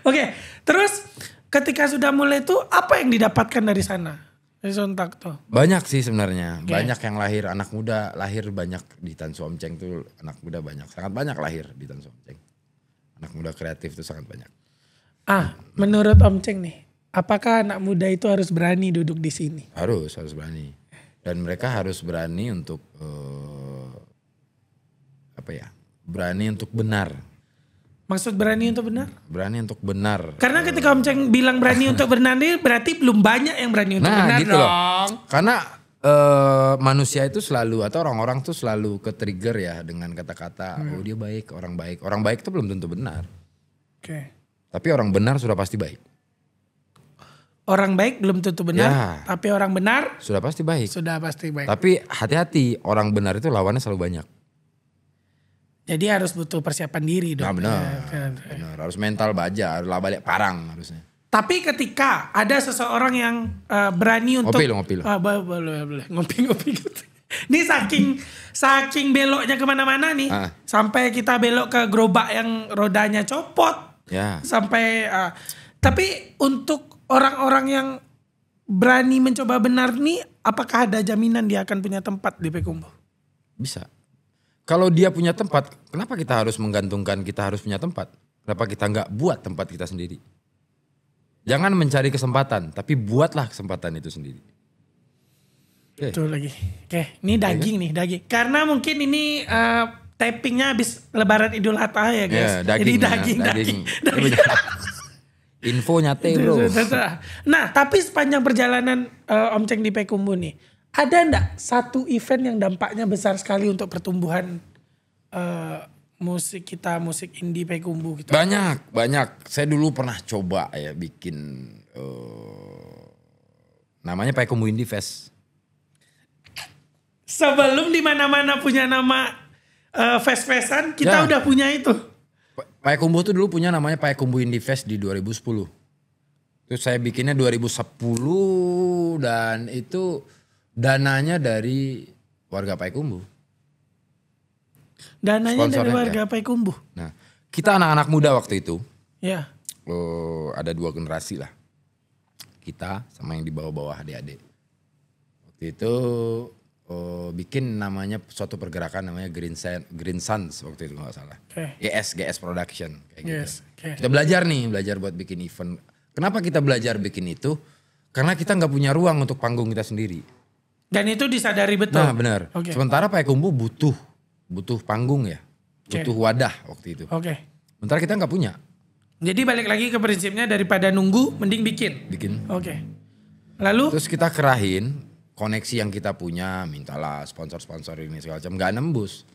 Oke, terus ketika sudah mulai itu apa yang didapatkan dari sana? Dari sontak tuh. Banyak sih sebenarnya. Banyak yang lahir, anak muda lahir banyak di Tansu Om Ceng tuh, anak muda banyak. Sangat banyak lahir di Tansu Om Ceng. Anak muda kreatif tuh sangat banyak. Menurut Om Ceng nih, apakah anak muda itu harus berani duduk di sini? Harus berani. Dan mereka harus berani untuk berani untuk benar. Maksud berani untuk benar? Berani untuk benar. Karena ketika Om Ceng bilang berani untuk benar ini berarti belum banyak yang berani untuk benar gitu dong. Loh. Karena manusia itu selalu atau orang-orang tuh selalu ke-trigger ya dengan kata-kata oh dia baik, orang baik. Orang baik itu belum tentu benar. Oke. Tapi orang benar sudah pasti baik. Orang baik belum tentu benar, tapi orang benar sudah pasti baik. Tapi hati-hati, orang benar itu lawannya selalu banyak. Jadi harus butuh persiapan diri dong. Benar. Harus mental baja, harus balik parang harusnya. Tapi ketika ada seseorang yang berani untuk ngopi. Boleh ngopi gitu. Ini saking beloknya kemana-mana nih, sampai kita belok ke gerobak yang rodanya copot. Ya. Sampai tapi untuk orang-orang yang berani mencoba benar nih, apakah ada jaminan dia akan punya tempat di Payakumbuh? Bisa. Kalau dia punya tempat, kenapa kita harus menggantungkan kita harus punya tempat? Kenapa kita nggak buat tempat kita sendiri? Jangan mencari kesempatan, tapi buatlah kesempatan itu sendiri. Itu lagi. Oke, ini daging. Karena mungkin ini tapingnya habis Lebaran Idul Adha ya guys. Jadi daging. Info nyate bro. Nah tapi sepanjang perjalanan Om Ceng di Payakumbuh nih, ada enggak satu event yang dampaknya besar sekali untuk pertumbuhan musik indie Payakumbuh gitu? Banyak. Saya dulu pernah coba ya bikin namanya Payakumbuh Indie Fest. Sebelum di mana-mana punya nama fest-festan, kita udah punya itu. Payakumbuh tuh dulu punya namanya Payakumbuh Indie Fest di 2010. Terus saya bikinnya 2010 dan itu dananya dari warga Payakumbuh. Dananya dari warga Payakumbuh. Nah, kita anak-anak muda waktu itu. Ya. Ada 2 generasi lah. Kita sama yang di bawah-bawah adik-adik. Waktu itu bikin namanya suatu pergerakan namanya Green Suns waktu itu nggak salah. GS Production kayak gitu. Kita belajar buat bikin event. Kenapa kita belajar bikin itu? Karena kita nggak punya ruang untuk panggung kita sendiri. Dan itu disadari betul. Nah benar. Sementara Payakumbuh butuh panggung ya, butuh wadah waktu itu. Sementara kita nggak punya. Jadi balik lagi ke prinsipnya daripada nunggu, mending bikin. Lalu? Terus kita kerahin. Koneksi yang kita punya, mintalah sponsor ini segala macam, nggak nembus.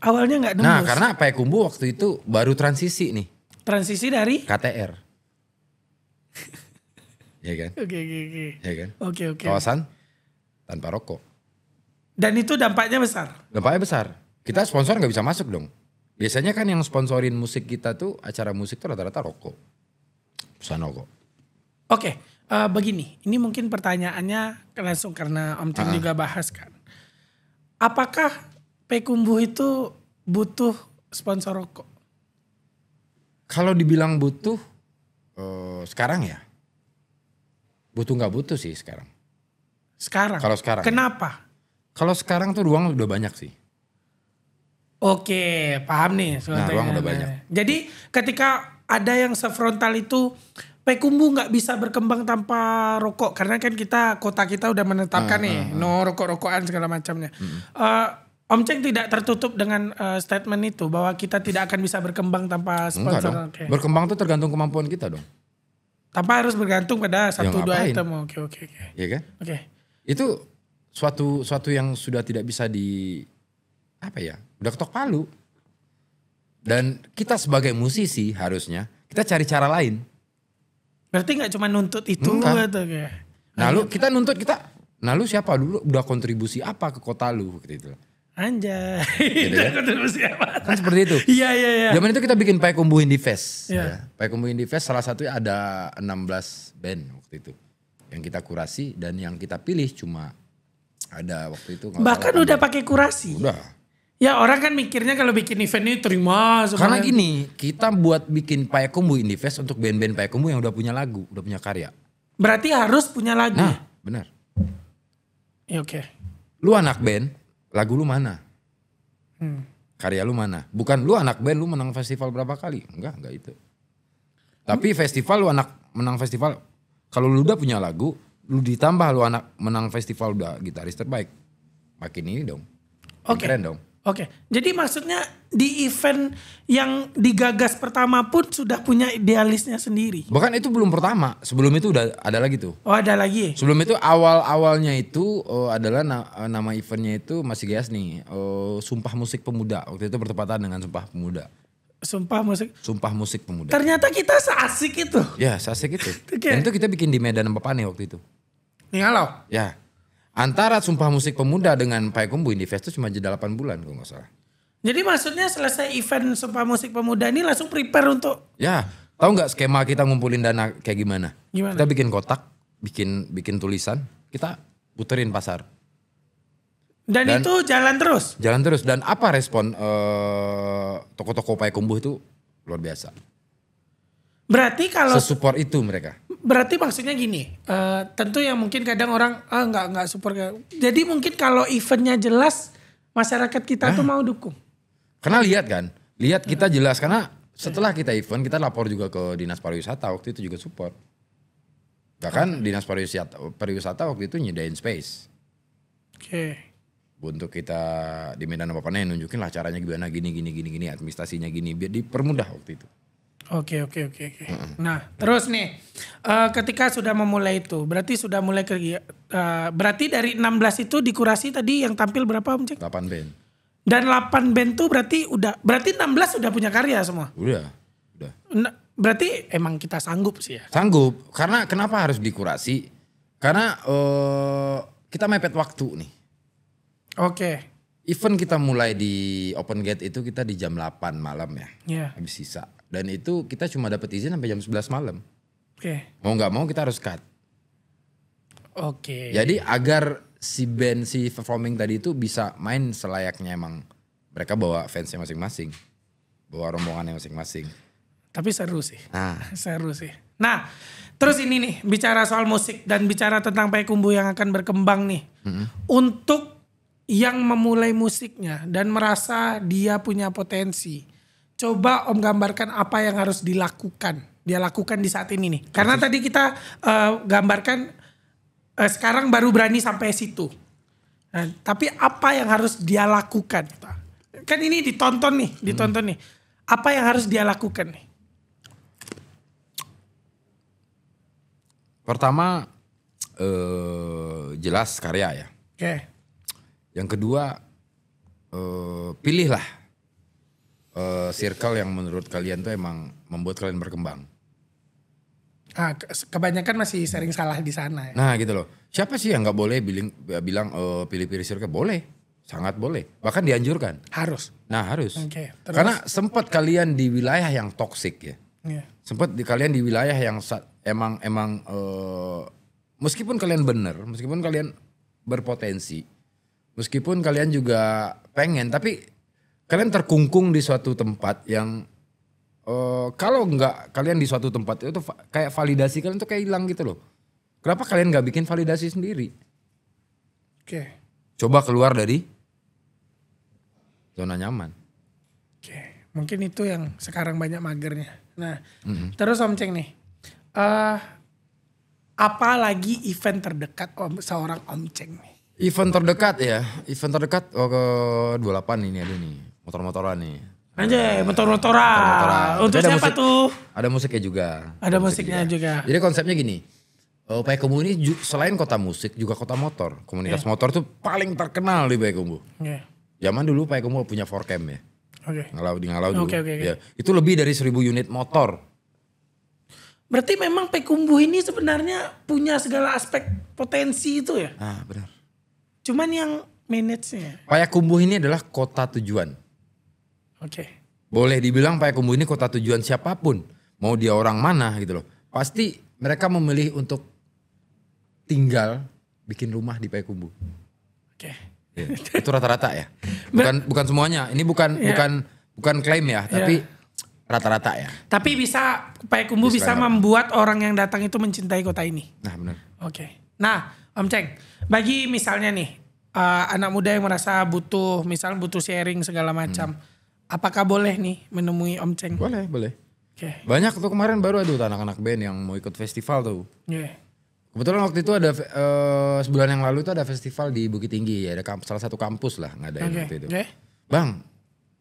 Awalnya nggak nembus. Nah karena Payakumbuh waktu itu baru transisi nih. Transisi dari? KTR. Ya kan? Oke. Ya kan? Oke. Kawasan tanpa rokok. Dan itu dampaknya besar? Dampaknya besar. Kita sponsor nggak bisa masuk dong. Biasanya kan yang sponsorin musik kita tuh, acara musik tuh rata-rata rokok. Pesan rokok. Begini, ini mungkin pertanyaannya langsung karena Om Ceng juga bahas kan. Apakah Payakumbuh itu butuh sponsor rokok? Kalau dibilang butuh, sekarang ya. Butuh nggak butuh sih sekarang. Sekarang? Kalau sekarang. Kenapa? Kalau sekarang tuh ruang udah banyak sih. Oke, paham nih. Nah, ruang udah banyak. Jadi ketika ada yang sefrontal itu, Payakumbuh nggak bisa berkembang tanpa rokok. Karena kan kota kita udah menetapkan nih, no rokok-rokokan segala macamnya. Om Ceng tidak tertutup dengan statement itu, bahwa kita tidak akan bisa berkembang tanpa sponsor. Okay. Berkembang tuh tergantung kemampuan kita dong. Tanpa harus bergantung pada 1-2 item. Oke. Iya kan? Oke. Itu suatu yang sudah tidak bisa udah ketok palu. Dan kita sebagai musisi harusnya kita cari cara lain. Berarti nggak cuma nuntut itu gitu kayak. Nah lu kita nuntut lu siapa dulu udah kontribusi apa ke kota lu gitu. Anjay. Gitu kan? Kontribusi apa? Kan seperti itu. Iya. Zaman itu kita bikin Payakumbuh Indie Fest. Iya. Payakumbuh Indie Fest salah satunya ada 16 band waktu itu. Yang kita kurasi dan yang kita pilih cuma ada waktu itu. Bahkan udah pakai kurasi. Udah. Ya orang kan mikirnya kalau bikin event ini terima semuanya. Karena gini, kita buat bikin Payakumbuh Indie Fest untuk band-band Payakumbuh yang udah punya lagu, udah punya karya. Berarti harus punya lagu. Nah, benar. Ya oke. Lu anak band, lagu lu mana? Karya lu mana? Bukan lu anak band, lu menang festival berapa kali? Enggak itu. Tapi festival lu anak menang festival, kalau lu udah punya lagu, lu ditambah lu anak menang festival udah gitaris terbaik. Makin ini dong. Oke. Keren dong. Oke, jadi maksudnya di event yang digagas pertama pun sudah punya idealisnya sendiri. Bahkan itu belum pertama, sebelum itu udah ada lagi tuh. Oh ada lagi? Sebelum itu awalnya itu adalah nama eventnya itu masih gas nih, Sumpah Musik Pemuda. Waktu itu bertepatan dengan Sumpah Pemuda. Sumpah Musik Pemuda. Ternyata kita seasik itu. Ya seasik itu. Okay. Dan itu kita bikin di Medan Mepane waktu itu. Ngalau? Ya. Antara Sumpah Musik Pemuda dengan Payakumbuh Indie Fest itu cuma jeda 8 bulan kalau gak salah. Jadi maksudnya selesai event Sumpah Musik Pemuda ini langsung prepare untuk? Ya, tahu nggak skema kita ngumpulin dana kayak gimana? Gimana? Kita bikin kotak, bikin tulisan, kita puterin pasar. Dan itu jalan terus? Jalan terus. Dan apa respon toko-toko Payakumbuh itu luar biasa. Berarti kalau sesupport itu mereka. Berarti maksudnya gini, tentu yang mungkin kadang orang nggak support. Jadi mungkin kalau eventnya jelas, masyarakat kita tuh mau dukung. Karena lihat kita jelas karena setelah kita event kita lapor juga ke Dinas Pariwisata waktu itu juga support. Bahkan Dinas Pariwisata waktu itu nyediain space. Oke. Untuk kita di Medan apa-apa nunjukin lah caranya gimana gini administrasinya gini biar dipermudah waktu itu. Oke. Nah, terus nih, ketika sudah memulai itu, berarti sudah mulai berarti dari 16 itu dikurasi tadi yang tampil berapa Om Cek? 8 band. Dan 8 band tuh berarti 16 sudah punya karya semua? Udah. Berarti emang kita sanggup sih ya? Sanggup, karena kenapa harus dikurasi? Karena kita mepet waktu nih. Oke. Event kita mulai di Open Gate itu kita di jam 8 malam ya. Iya. Habis sisa. Dan itu kita cuma dapat izin sampai jam 11 malam. Oke. Mau nggak mau kita harus cut. Oke. Jadi agar si performing tadi itu bisa main selayaknya emang mereka bawa fansnya masing-masing. Bawa rombongannya masing-masing. Tapi seru sih. Nah. Seru sih. Nah, terus ini nih bicara soal musik dan bicara tentang Payakumbuh yang akan berkembang nih. Untuk yang memulai musiknya dan merasa dia punya potensi. Coba Om gambarkan apa yang harus dia lakukan di saat ini nih. Karena tadi kita gambarkan sekarang baru berani sampai situ. Nah, tapi apa yang harus dia lakukan? Kan ini ditonton nih. Apa yang harus dia lakukan nih? Pertama jelas karya ya. Oke. Yang kedua pilihlah circle yang menurut kalian tuh emang membuat kalian berkembang. Kebanyakan masih sering salah di sana ya. Nah gitu loh. Siapa sih yang nggak boleh bilang pilih-pilih circle? Boleh, sangat boleh. Bahkan dianjurkan. Harus. Nah harus. Oke, terus? Karena sempat kalian di wilayah yang toksik ya. Yeah. Sempat kalian di wilayah yang emang meskipun kalian bener, meskipun kalian berpotensi, meskipun kalian juga pengen, tapi kalian terkungkung di suatu tempat yang kalau nggak kalian di suatu tempat itu kayak validasi kalian tuh kayak hilang gitu loh. Kenapa kalian nggak bikin validasi sendiri? Oke. Coba keluar dari zona nyaman. Mungkin itu yang sekarang banyak magernya. Nah, terus Om Ceng nih. Apa lagi event terdekat seorang Om Ceng nih? Event terdekat ya, ke 28 ini ada nih, motor-motoran nih. Anjay, motor-motoran. Untuk siapa tuh? Ada musiknya juga. Ada musiknya juga. Jadi konsepnya gini, Payakumbuh ini selain kota musik juga kota motor. Komunitas motor tuh paling terkenal di Payakumbuh. Zaman dulu Payakumbuh punya 4Cam ya. Di Ngalau dulu. Ya, itu lebih dari 1000 unit motor. Berarti memang Payakumbuh ini sebenarnya punya segala aspek potensi itu ya? Ah, benar. Cuman yang manage-nya. Payakumbuh ini adalah kota tujuan. Boleh dibilang Payakumbuh ini kota tujuan siapapun. Mau dia orang mana gitu loh. Pasti mereka memilih untuk tinggal bikin rumah di Payakumbuh. Ya, itu rata-rata ya. Bukan semuanya. Ini bukan klaim ya, tapi rata-rata ya. Tapi Payakumbuh bisa membuat orang yang datang itu mencintai kota ini. Nah, benar. Nah, Om Ceng, bagi misalnya nih anak muda yang merasa butuh sharing segala macam, apakah boleh nih menemui Om Ceng? Boleh. Banyak tuh kemarin baru ada anak-anak band yang mau ikut festival tuh. Kebetulan waktu itu ada sebulan yang lalu itu ada festival di Bukit Tinggi, ada salah satu kampus lah ngadain waktu itu. Bang,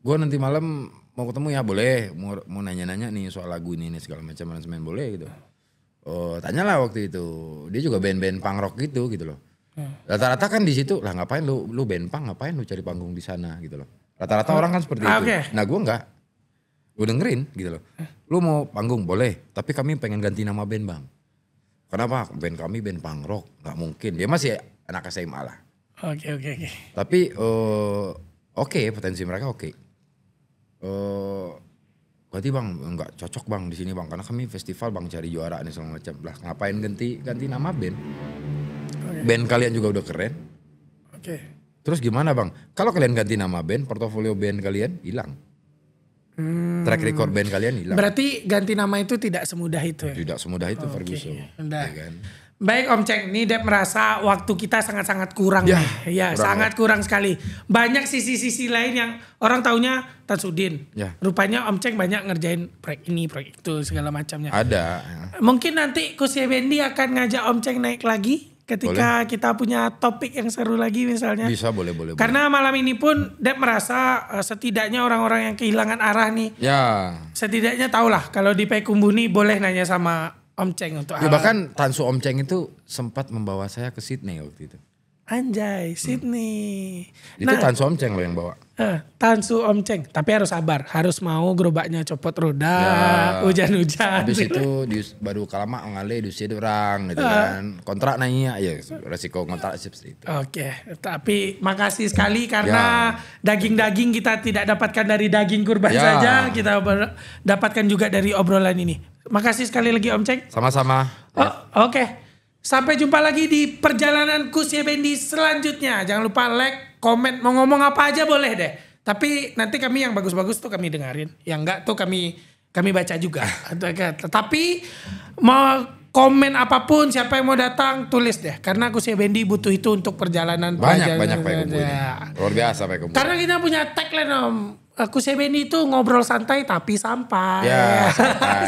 gue nanti malam mau ketemu ya, boleh. Mau nanya-nanya nih soal lagu ini segala macam aransemen, boleh gitu. Tanyalah waktu itu, dia juga band-band punk rock gitu loh. Rata-rata kan di situ lah, ngapain lu band punk, ngapain lu cari panggung di sana gitu loh. Rata-rata orang kan seperti itu. Nah gue enggak, gue dengerin gitu loh. Lu mau panggung boleh, tapi kami pengen ganti nama band bang. Kenapa? Band kami band punk rock, nggak mungkin. Dia masih anak SMA lah. Oke. Tapi potensi mereka oke. Berarti bang nggak cocok bang di sini bang, karena kami festival bang cari juara nih segala macam. Lah ngapain ganti nama band? Band kalian juga udah keren. Terus gimana bang? Kalau kalian ganti nama band, portofolio band kalian hilang. Track record band kalian hilang. Berarti ganti nama itu tidak semudah itu ya? Tidak semudah itu Ferguson. Ya kan? Baik Om Ceng, ini Dep merasa waktu kita sangat-sangat kurang nih. Ya, sangat kurang sekali. Banyak sisi-sisi lain yang orang taunya Tansudin. Rupanya Om Ceng banyak ngerjain proyek ini, proyek itu, segala macamnya. Ada. Mungkin nanti Kusya Bendi akan ngajak Om Ceng naik lagi ketika kita punya topik yang seru lagi misalnya. Bisa, boleh. Karena malam ini pun Dep merasa setidaknya orang-orang yang kehilangan arah nih. Setidaknya tahulah kalau di Payakumbuh nih boleh nanya sama Om Ceng untuk bahkan Tansu Om Ceng itu sempat membawa saya ke Sydney waktu itu. Anjay, Sydney. Itu Tansu Om Ceng loh yang bawa. Tansu Om Ceng, tapi harus sabar, harus mau gerobaknya copot roda, hujan-hujan. Habis itu baru kalama ngale di sini orang gitu kan. Kontrak nanya ya resiko kontrak seperti itu. Tapi makasih sekali karena daging-daging kita tidak dapatkan dari daging kurban saja, kita dapatkan juga dari obrolan ini. Makasih sekali lagi Om Ceng. Sama-sama. Sampai jumpa lagi di perjalanan Kusya Bendi selanjutnya. Jangan lupa like, komen, mau ngomong apa aja boleh deh. Tapi nanti kami yang bagus-bagus tuh kami dengerin. Yang enggak tuh kami baca juga. Tapi mau komen apapun, siapa yang mau datang tulis deh. Karena Kusya Bendi butuh itu untuk perjalanan. Banyak Payakumbuh ini. Luar biasa Payakumbuh. Karena kita punya tagline Om. Kusya Bendi itu ngobrol santai tapi sampai.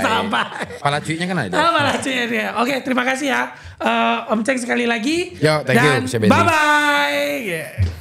Sampai. Pala cuinya kan ada. Pala cuinya dia. Oke, terima kasih ya. Om Ceng sekali lagi. Thank you Kusya Bendi. Bye-bye.